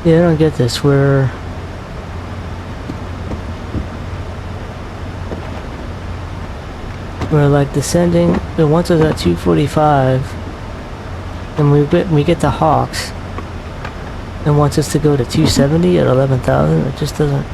Yeah, I don't get this. We're like descending. It wants us at 245, and we get the Hawks, and wants us to go to 270 at 11,000. It just doesn't.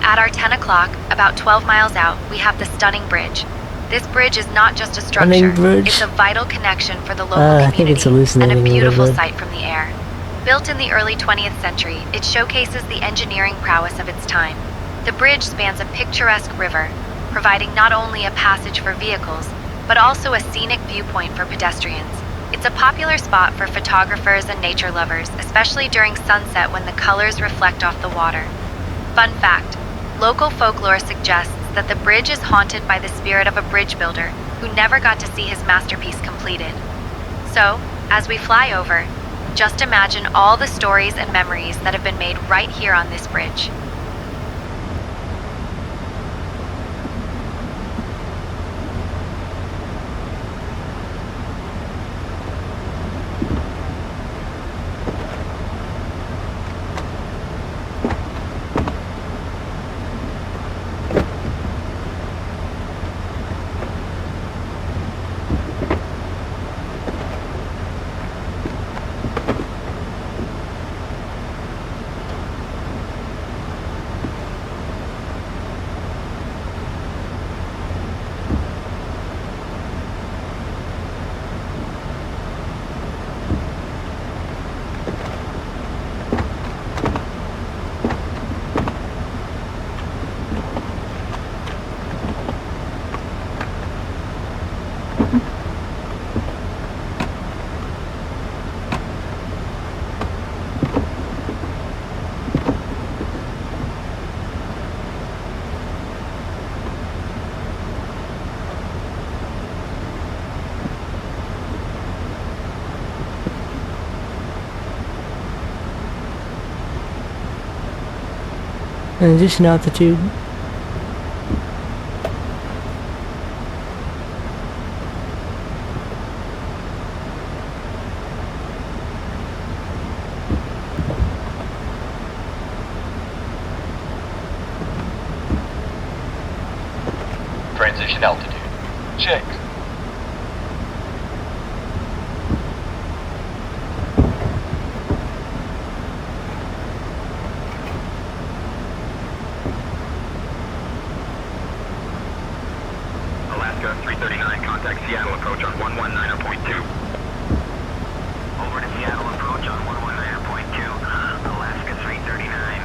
At our 10 o'clock, about 12 miles out, we have the stunning bridge. This bridge is not just a structure, it's a vital connection for the local I think it's community and a beautiful bit. sight from the air. Built in the early 20th century, it showcases the engineering prowess of its time. The bridge spans a picturesque river, providing not only a passage for vehicles, but also a scenic viewpoint for pedestrians. It's a popular spot for photographers and nature lovers, especially during sunset when the colors reflect off the water. Fun fact, local folklore suggests that the bridge is haunted by the spirit of a bridge builder who never got to see his masterpiece completed. So, as we fly over, just imagine all the stories and memories that have been made right here on this bridge. Transition altitude. Transition altitude. Check. Alaska 339, contact Seattle approach on 119.2. Over to Seattle approach on 119.2. Alaska 339.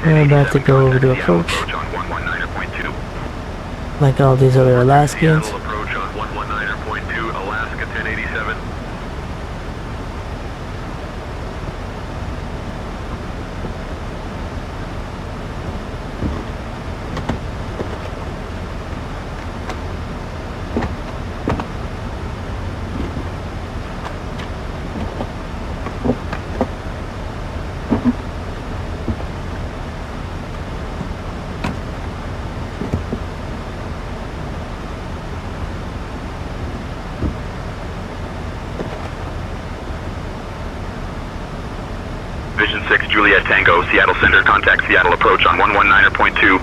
I'm about to go over to approach. Like all these other Alaskans. Approach on 119.2, Alaska 1087. Vision 6, Juliet Tango, Seattle Center, contact Seattle approach on 119.2.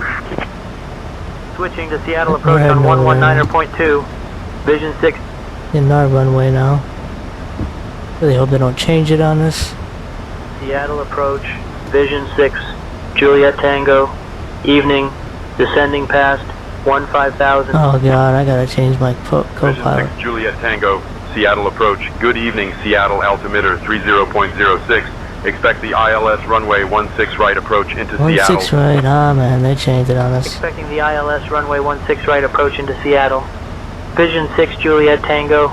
Switching to Seattle approach on 119.2. Vision 6. In our runway now. Really hope they don't change it on us. Seattle approach, Vision 6, Juliet Tango, evening, descending past 15,000. Oh god, I gotta change my co-pilot. Vision 6, Juliet Tango, Seattle approach. Good evening, Seattle altimeter 30.06. Expect the ILS runway 16 right approach into Seattle. 16 right, ah man, they changed it on us. Expecting the ILS runway 16 right approach into Seattle. Vision 6 Juliet Tango.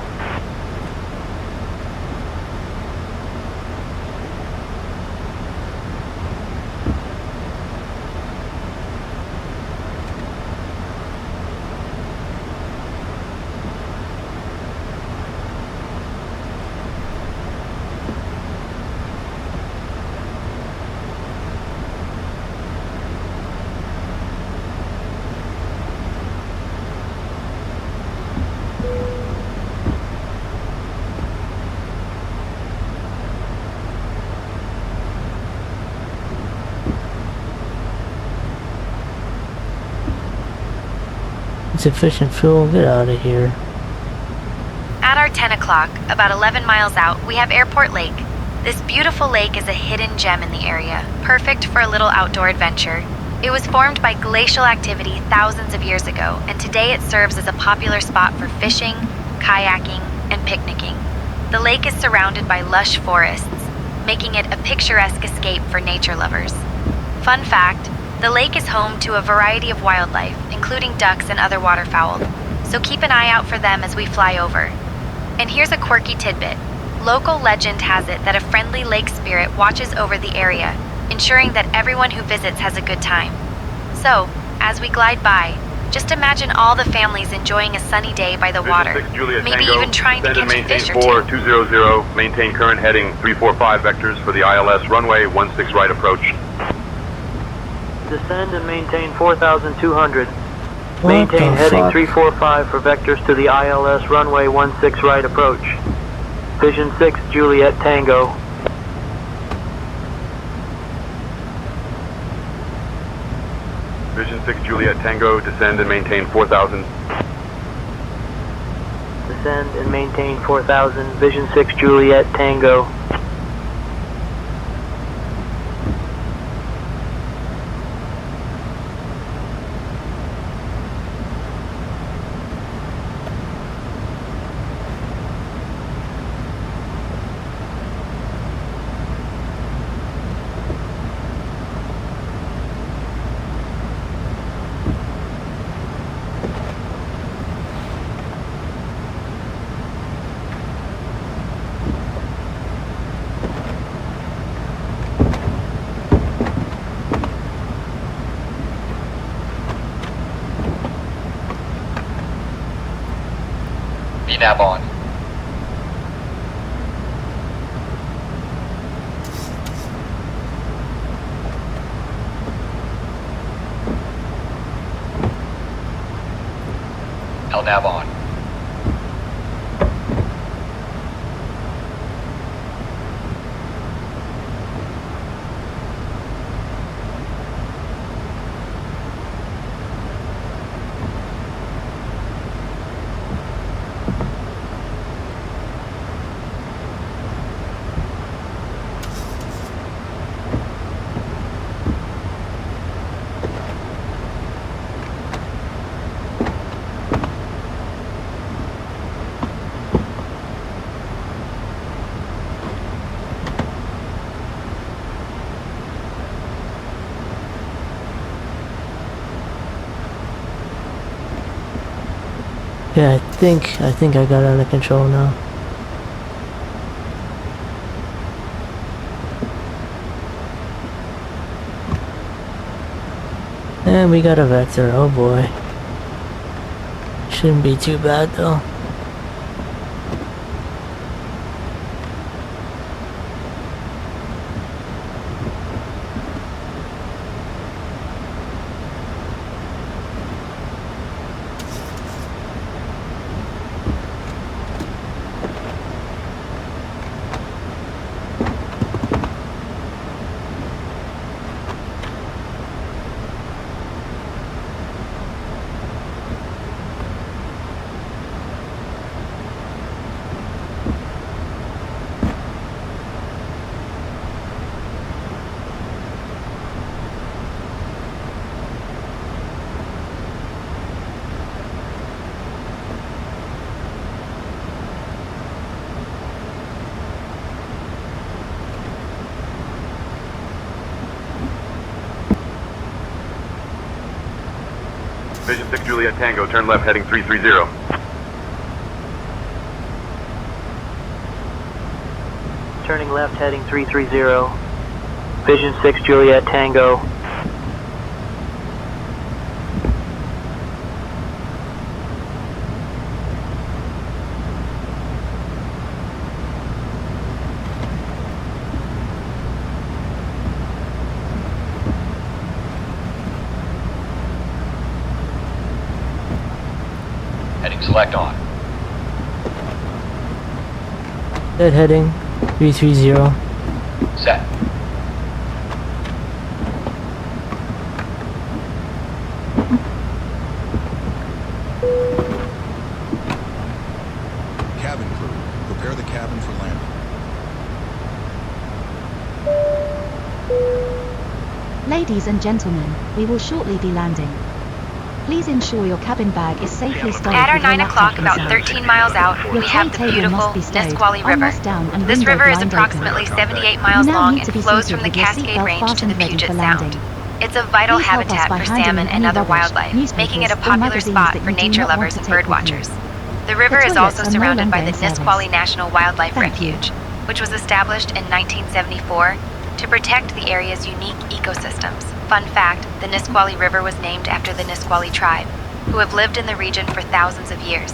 Insufficient fuel, get out of here. At our 10 o'clock, about 11 miles out, we have Airport Lake. This beautiful lake is a hidden gem in the area, perfect for a little outdoor adventure. It was formed by glacial activity thousands of years ago, and today it serves as a popular spot for fishing, kayaking, and picnicking. The lake is surrounded by lush forests, making it a picturesque escape for nature lovers. Fun fact, the lake is home to a variety of wildlife, including ducks and other waterfowl, so keep an eye out for them as we fly over. And here's a quirky tidbit. Local legend has it that a friendly lake spirit watches over the area, ensuring that everyone who visits has a good time. So, as we glide by, just imagine all the families enjoying a sunny day by the water, maybe even trying to catch a fish or two. 200, maintain current heading 345 vectors for the ILS runway 16 right approach. Descend and maintain 4,200. Maintain heading 345 for vectors to the ILS runway 16 right approach. Vision 6 Juliet Tango. Vision 6 Juliet Tango, descend and maintain 4,000. Descend and maintain 4,000. Vision 6 Juliet Tango. Nav on. LNAV on. Yeah, I think I got under control now. And we got a vector, oh boy. Shouldn't be too bad though. Vision 6 Juliet Tango, turn left heading 330. Turning left heading 330. Vision 6 Juliet Tango. Heading select on. Dead heading 330. Set. Cabin crew, prepare the cabin for landing. Ladies and gentlemen, we will shortly be landing. Please ensure your cabin bag is safely stowed At our with your 9 o'clock, laptop about inside. 13 miles out, Your we have tray the table beautiful must be stowed, Nisqually River. armrest down and This window river is blind approximately open. 78 You miles now long need to and be flows seated from the with your Cascade seatbelt Range to fastened the ready Puget for Sound. landing. It's a vital Please help us habitat by for handing salmon in and any other rubbish, wildlife, newspapers, making it a or popular magazines spot that for you do nature not want lovers to and take bird with you. watchers. The river The is toilets also are no surrounded by longer the in service. Nisqually National Wildlife Thank you. Refuge, which was established in 1974 to protect the area's unique ecosystems. Fun fact, the Nisqually River was named after the Nisqually tribe, who have lived in the region for thousands of years.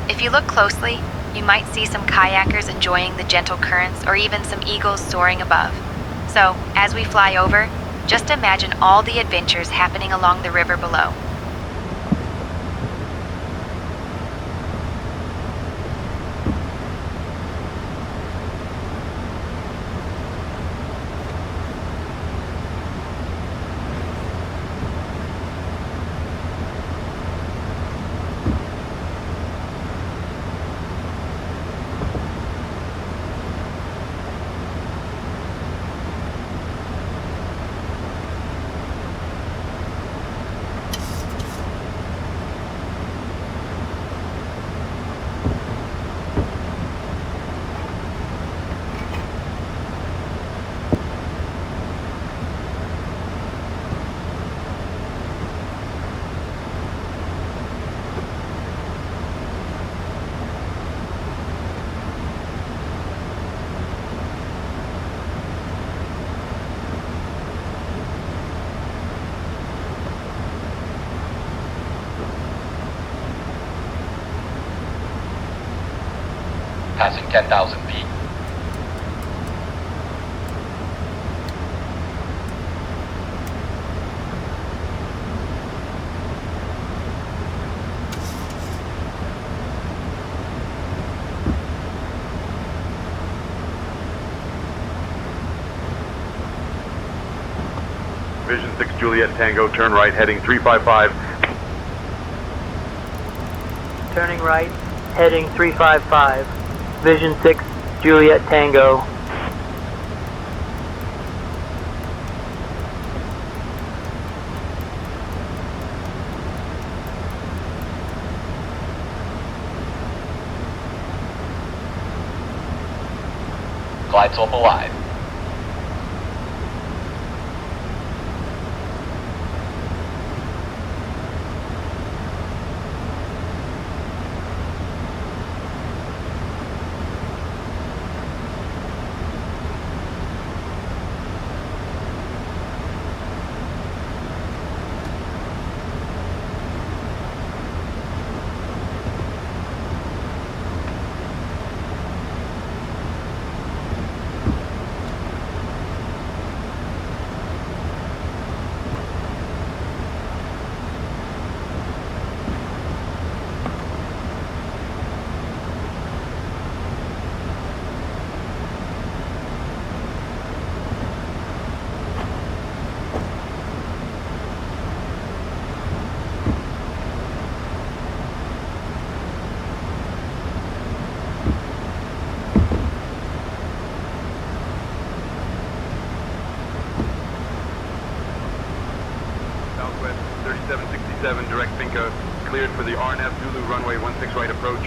If you look closely, you might see some kayakers enjoying the gentle currents or even some eagles soaring above. So, as we fly over, just imagine all the adventures happening along the river below. Passing 10,000 feet. Vision 6 Juliet Tango, turn right heading 355. Turning right heading 355. Vision 6 Juliet Tango. Glide slope alive. Southwest 3767, direct Finca, cleared for the RNF Zulu runway 16 right approach.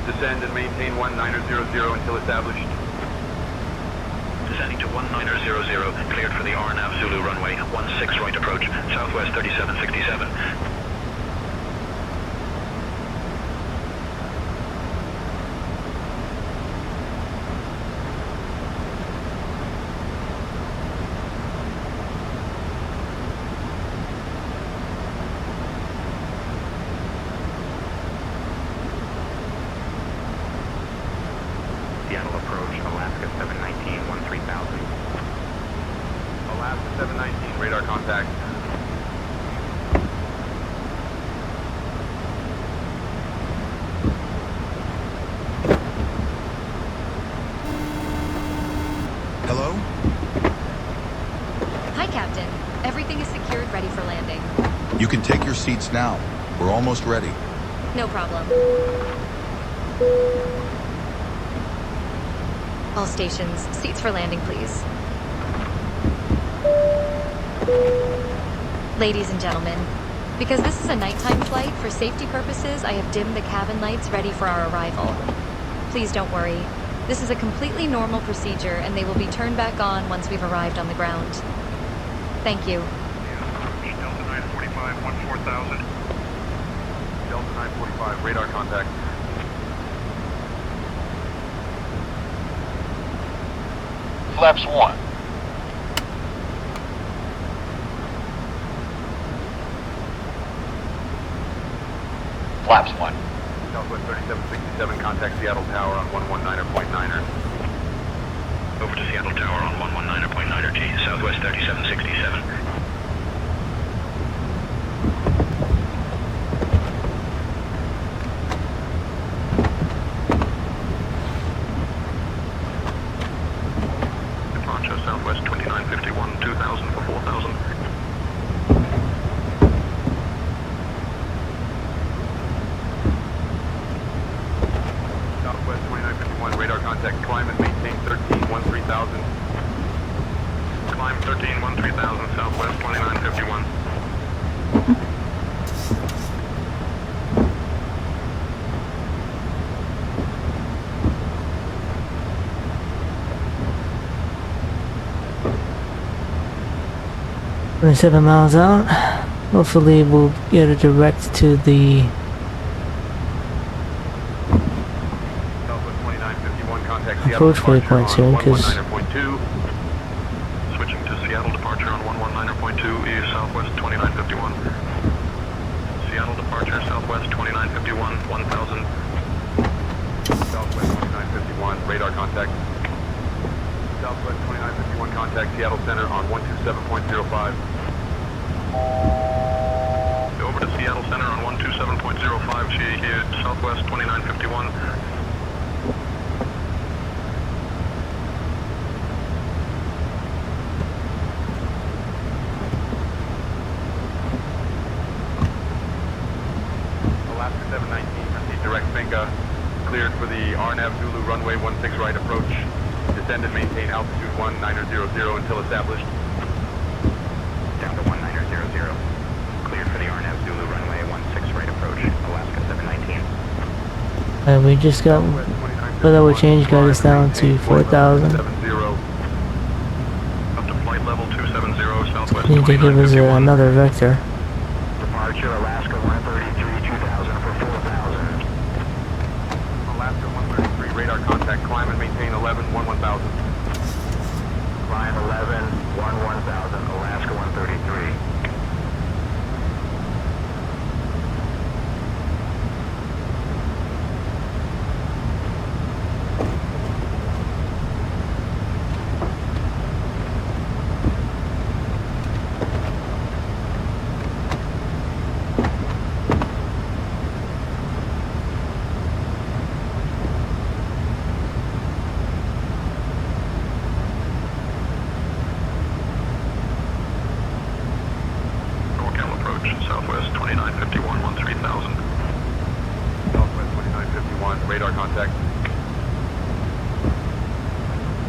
Descend and maintain 1900 until established. Descending to 1900, cleared for the RNAV Zulu runway 16 right approach, Southwest 3767. You can take your seats now. We're almost ready. No problem. All stations, seats for landing, please. Ladies and gentlemen, because this is a nighttime flight, for safety purposes, I have dimmed the cabin lights ready for our arrival. Please don't worry. This is a completely normal procedure, and they will be turned back on once we've arrived on the ground. Thank you. Delta 945, 14,000. Delta 945, radar contact. Flaps 1. Flaps 1. Southwest 3767, contact Seattle Tower on 119.9er. Over to Seattle Tower on 119.9er T, Southwest 3767. Departure Southwest 2951, 2000 for 4000. Southwest 2951, radar contact, climb and maintain 13-13,000. Climb 13-13,000, Southwest 2951. We're 7 miles out. Hopefully we'll get a direct to the Southwest 2951, contact Seattle approach departure waypoint on soon, because 119.2. Switching to Seattle departure on 119.2 is Southwest 2951. Seattle departure Southwest 2951, 1000. Southwest 2951, radar contact. Southwest 2951, contact Seattle Center on 127.05. Over to Seattle Center on 127.05, GA here, Southwest 2951. Alaska 719, proceed direct Finca. Cleared for the RNAV Zulu runway 16 right approach. Descend and maintain altitude 1900 until established. Down to 1900. Cleared for the RNAV Zulu runway 16 right approach, Alaska 719. and we just got but that would change, got us down to 4,000. Up to flight level 270, Southwest Need to give us 2951. another vector. Departure Alaska 133, 2000 for 4000. Alaska 133, radar contact, climb and maintain 11, 11,000. Climb 11, 1000, Alaska 133. NorCal approach, Southwest 2951, 13,000. Southwest 2951, radar contact.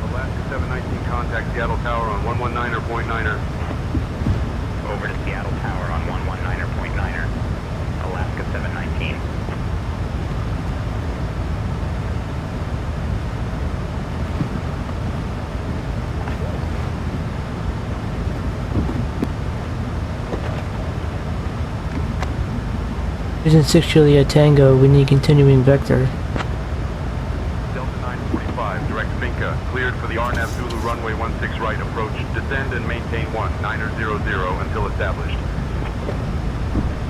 Alaska 719, contact Seattle Tower on 119.9er. Over to Seattle Tower on 119.9er, Alaska 719. Vision 6 Juliet Tango, we need continuing vector. Delta 945, direct Finca. Cleared for the RNAV Zulu runway 16 right approach. Descend and maintain 1900 until established.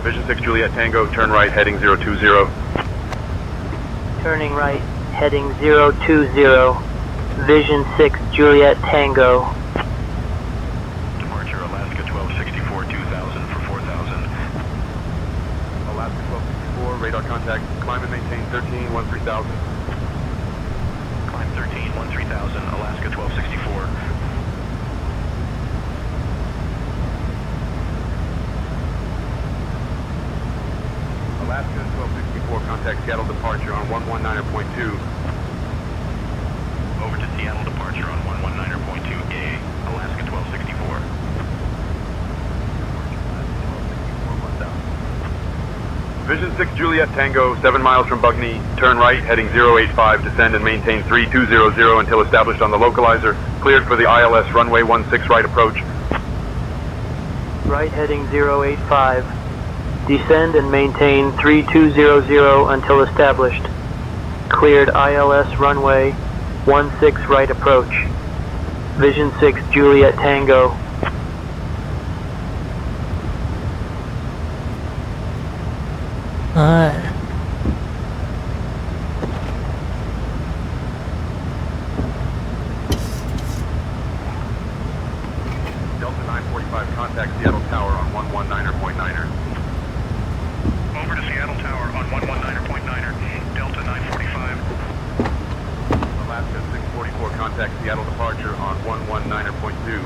Vision 6 Juliet Tango, turn right, heading 020. Turning right, heading 020. Vision 6 Juliet Tango. Departure Alaska 1264, 2000 for 4000. Alaska 1264, radar contact. Climb and maintain 13-13,000. Climb 13-13,000, Alaska 1264. 644, contact Seattle departure on 119.2. Over to Seattle departure on 119.2A, Alaska 1264. Vision 6 Juliet Tango, 7 miles from Bugny, turn right, heading 085, descend and maintain 3200 until established on the localizer, cleared for the ILS runway 16 right approach. Right heading 085, descend and maintain 3200 until established, cleared ILS runway 16 right approach. Vision 6 Juliet Tango. Alright. Delta 945, contact Seattle Tower on 119.9er. Over to Seattle Tower on 119.9er, Delta 945. Alaska 644, contact Seattle departure on 119.2.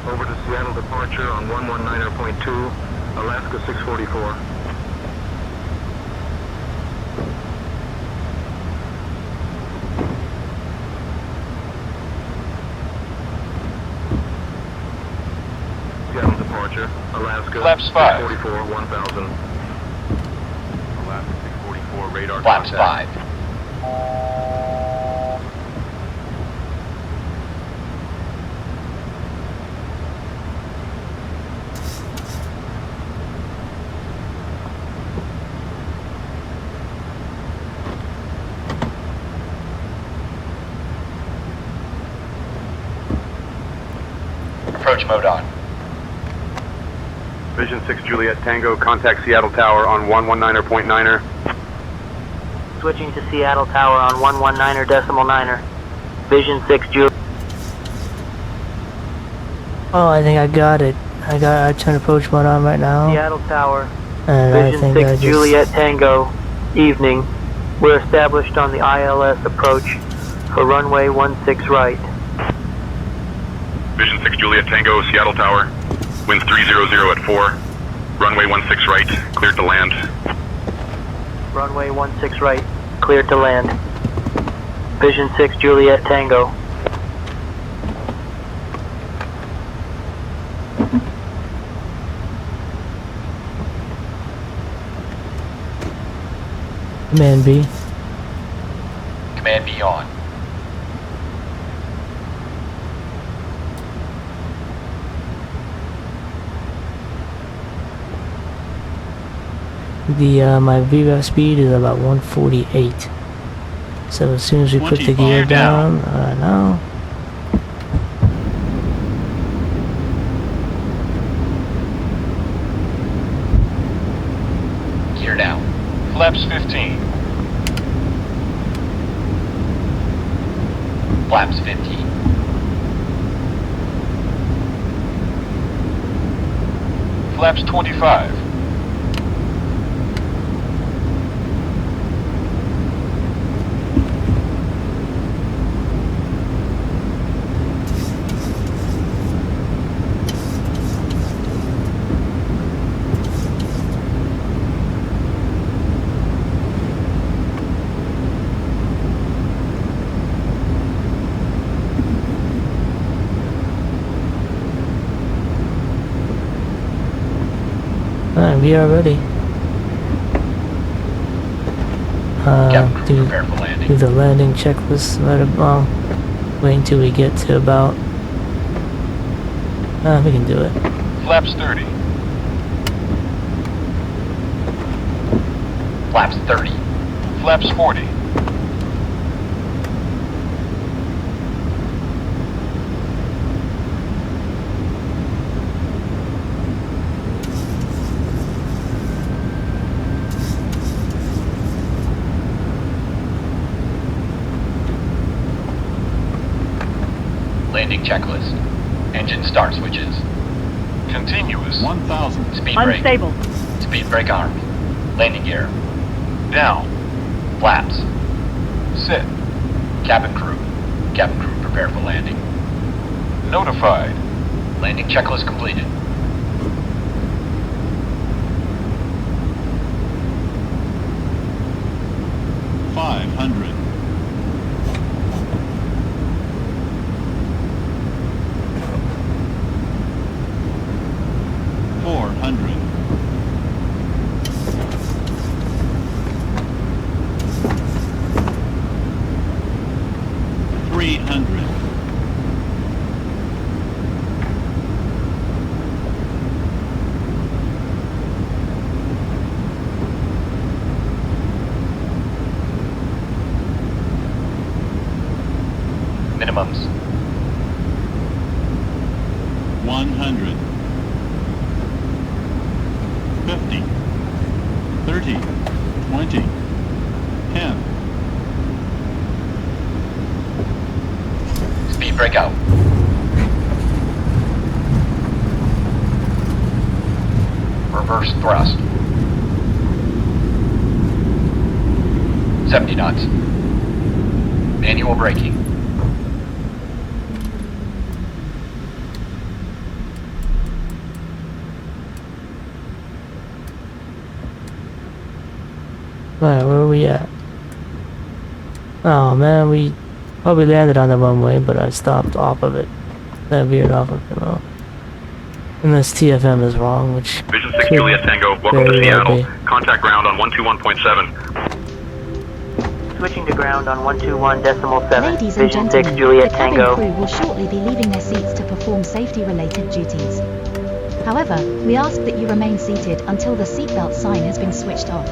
Over to Seattle departure on 119.2, Alaska 644. Seattle departure, Alaska Flaps 5. 644, 1000. Alaska 644, radar Flaps contact. 5. Approach mode on. Vision 6 Juliet Tango, contact Seattle Tower on 119.9er. Switching to Seattle Tower on 119.9er. Vision 6 Juliet. Oh, I think I got it. I turned approach mode on right now. Seattle Tower. And I Vision think 6 I just... Juliet Tango. Evening. We're established on the ILS approach for runway 16 right. Vision 6 Juliet Tango, Seattle Tower. Winds 300 at 4. Runway 16 right, cleared to land. Runway 16 right, cleared to land. Vision 6 Juliet Tango. Command B. Command B on. My VREF speed is about 148. So as soon as we put the gear 25 down, now. Gear down. Flaps 15. Flaps 15. Flaps 25. Alright, we are ready. Prepare for landing. Do the landing checklist right about. Wait until we get to about. We can do it. Flaps 30. Flaps 30. Flaps 40. Landing checklist. Engine start switches. Continuous. 1000. Speed brake. Unstable. Speed brake armed. Landing gear. Down. Flaps. Sit. Cabin crew. Cabin crew prepare for landing. Notified. Landing checklist completed. minimums. 100. 50. 30. 20. 10. Speed breakout. Reverse thrust. 70 knots. Manual braking. Alright, where are we at? Oh man, we probably landed on the runway, but I stopped off of it. I veered off of it, well. Unless TFM is wrong, which Vision 6 Juliet Tango, welcome to Seattle. Contact ground on 121.7. Switching to ground on 121.7. Ladies and Vision 6 gentlemen, Juliet the cabin Tango. crew will shortly be leaving their seats to perform safety-related duties. However, we ask that you remain seated until the seatbelt sign has been switched off.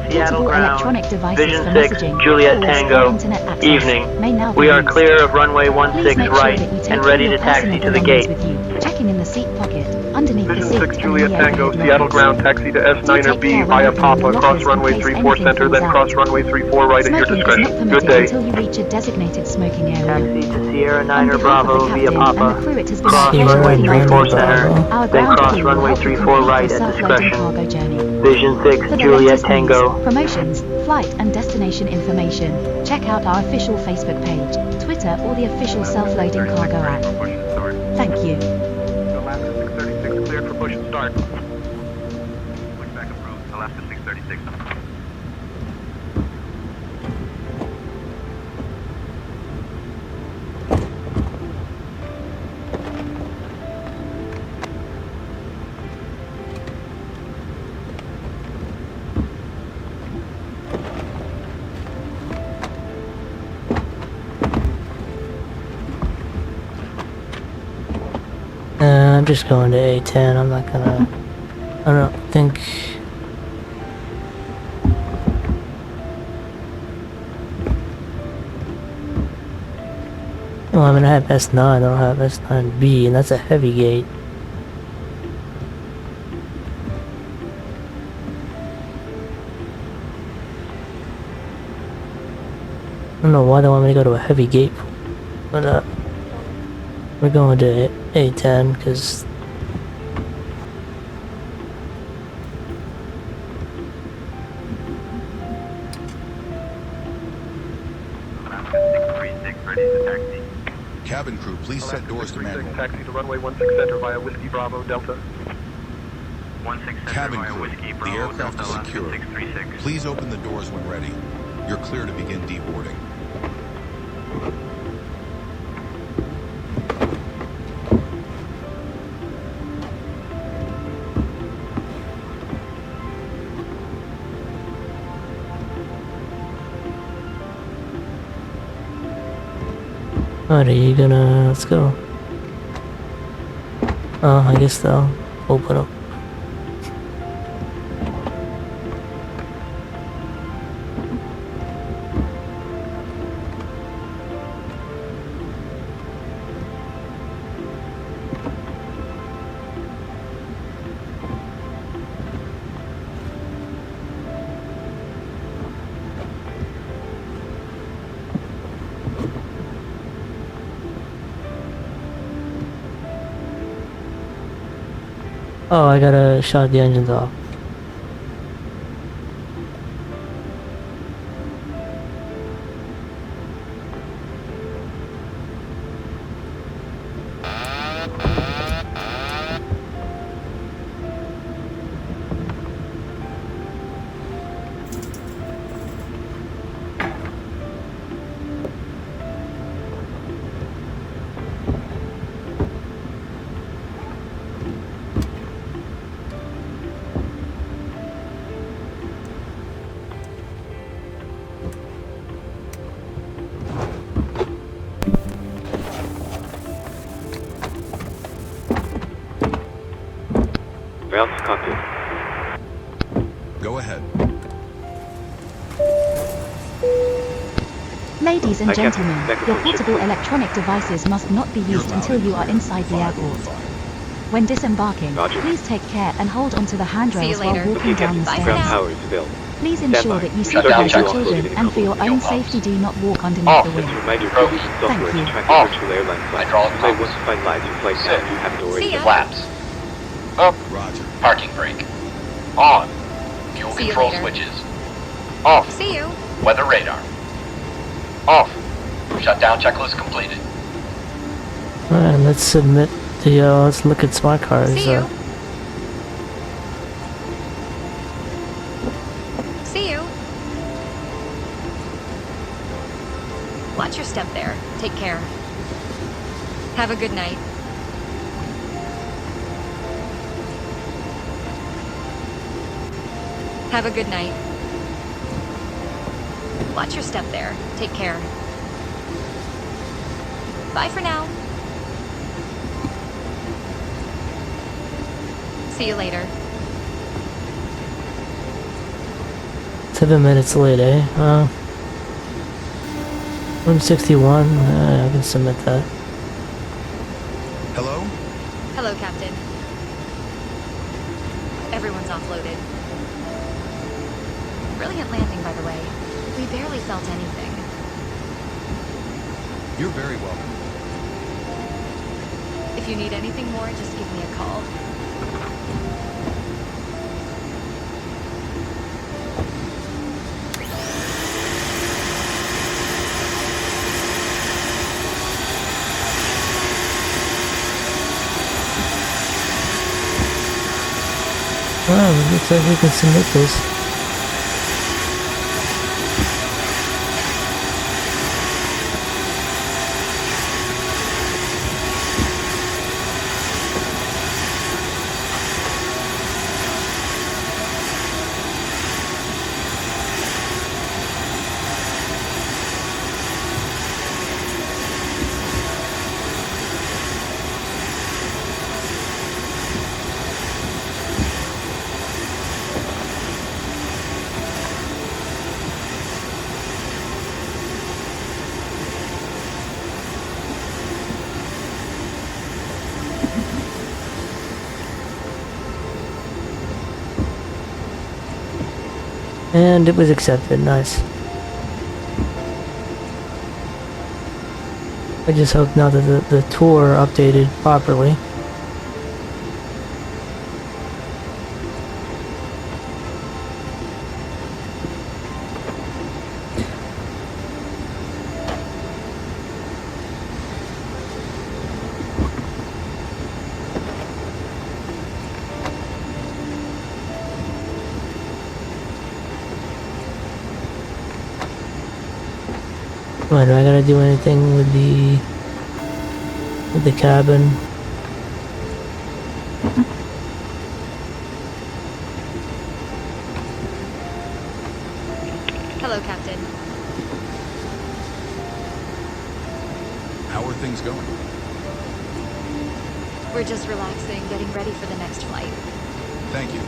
Seattle Portable ground. electronic devices Vision for 6 messaging, Juliet calls, or Tango. internet access Evening. may now be We are used. clear of runway Please 16 make right sure that you take and all ready your to taxi personal to the belongings gate. with you, checking in the seat pocket, underneath the Vision seat, 6 and in Juliet the Tango, overhead Seattle lockers. ground, taxi to Do S9er take B care when via opening Papa, your cross lockers in runway case 34 anything center, then falls cross out. runway 34 right at your Smoking is discretion. not Good permitted day. until you reach a designated smoking area. Taxi to Sierra On 9er behalf of Bravo the via captain and the Papa. crew, it has been our Cross pleasure runway looking 34 after you center, today. Our then ground cross crew will runway help you 34 complete right your at self-loading discretion. cargo journey. Vision 6 For the Juliet latest Tango. news, promotions, flight and destination information, check out our official Facebook page, Twitter, or the official self-loading cargo app. Thank you. Alaska 636 cleared for push and start. Pushback approach, Alaska 636. I'm just going to A10. I'm not gonna. I don't think. Well, I mean, I have S9. I don't have S9B, and that's a heavy gate. I don't know why they want me to go to a heavy gate, but we're going to A10 because Cabin crew, please set doors to manual. Taxi to runway 16 center via Whiskey Bravo Delta. 16 center Cabin via crew, Whiskey the Bravo aircraft Delta is Alaska secure. 636. Please open the doors when ready. You're clear to begin deboarding. Alright, are you gonna... let's go. Oh, I guess they'll open up. Oh, I gotta shut the engines off. Ground to cockpit. Go ahead. Ladies and Hi, Captain. gentlemen, Back your report portable checkpoint. electronic devices must not be used until you are inside the airport. When disembarking, Roger. please take care and hold onto the See you handrails while later. walking Okay, down Captain. the Bye for Ground stairs. now. power is available. Please Stand ensure by. that you Shut supervise down your checklist children, in a and for couple your of own minutes. safety do not walk underneath Off. the Just wing. a reminder, Approach. provision software you. to track Off. your virtual airline flight. Hydraulic You may pumps. want to finalize your flight now if you haven't already See done ya. Flaps. Up. Roger. Parking brake. On. Fuel See you control later. switches. Off. See you. Weather radar. Off. Shutdown checklist completed. Alright, let's submit the, let's look at smart cars. See you. See you. Watch your step there. Take care. Have a good night. Have a good night. Watch your step there. Take care. Bye for now. See you later. 7 minutes late, eh? 161, I can submit that. Hello? Hello, Captain. Everyone's offloaded. Brilliant landing, by the way. We barely felt anything. You're very welcome. If you need anything more, just give me a call. Wow, it looks like we can submit this. And it was accepted, nice. I just hope now that the tour updated properly. What, do I gotta do anything with the cabin? Hello, Captain. How are things going? We're just relaxing, getting ready for the next flight. Thank you.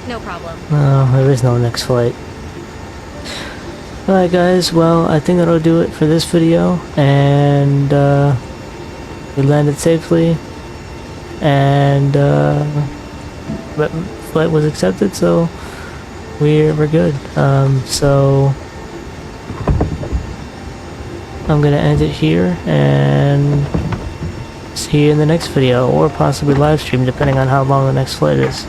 No problem. No, there is no next flight. Alright guys, well, I think that'll do it for this video, and we landed safely, and flight was accepted, so we're good. So I'm gonna end it here, and see you in the next video, or possibly live stream, depending on how long the next flight is.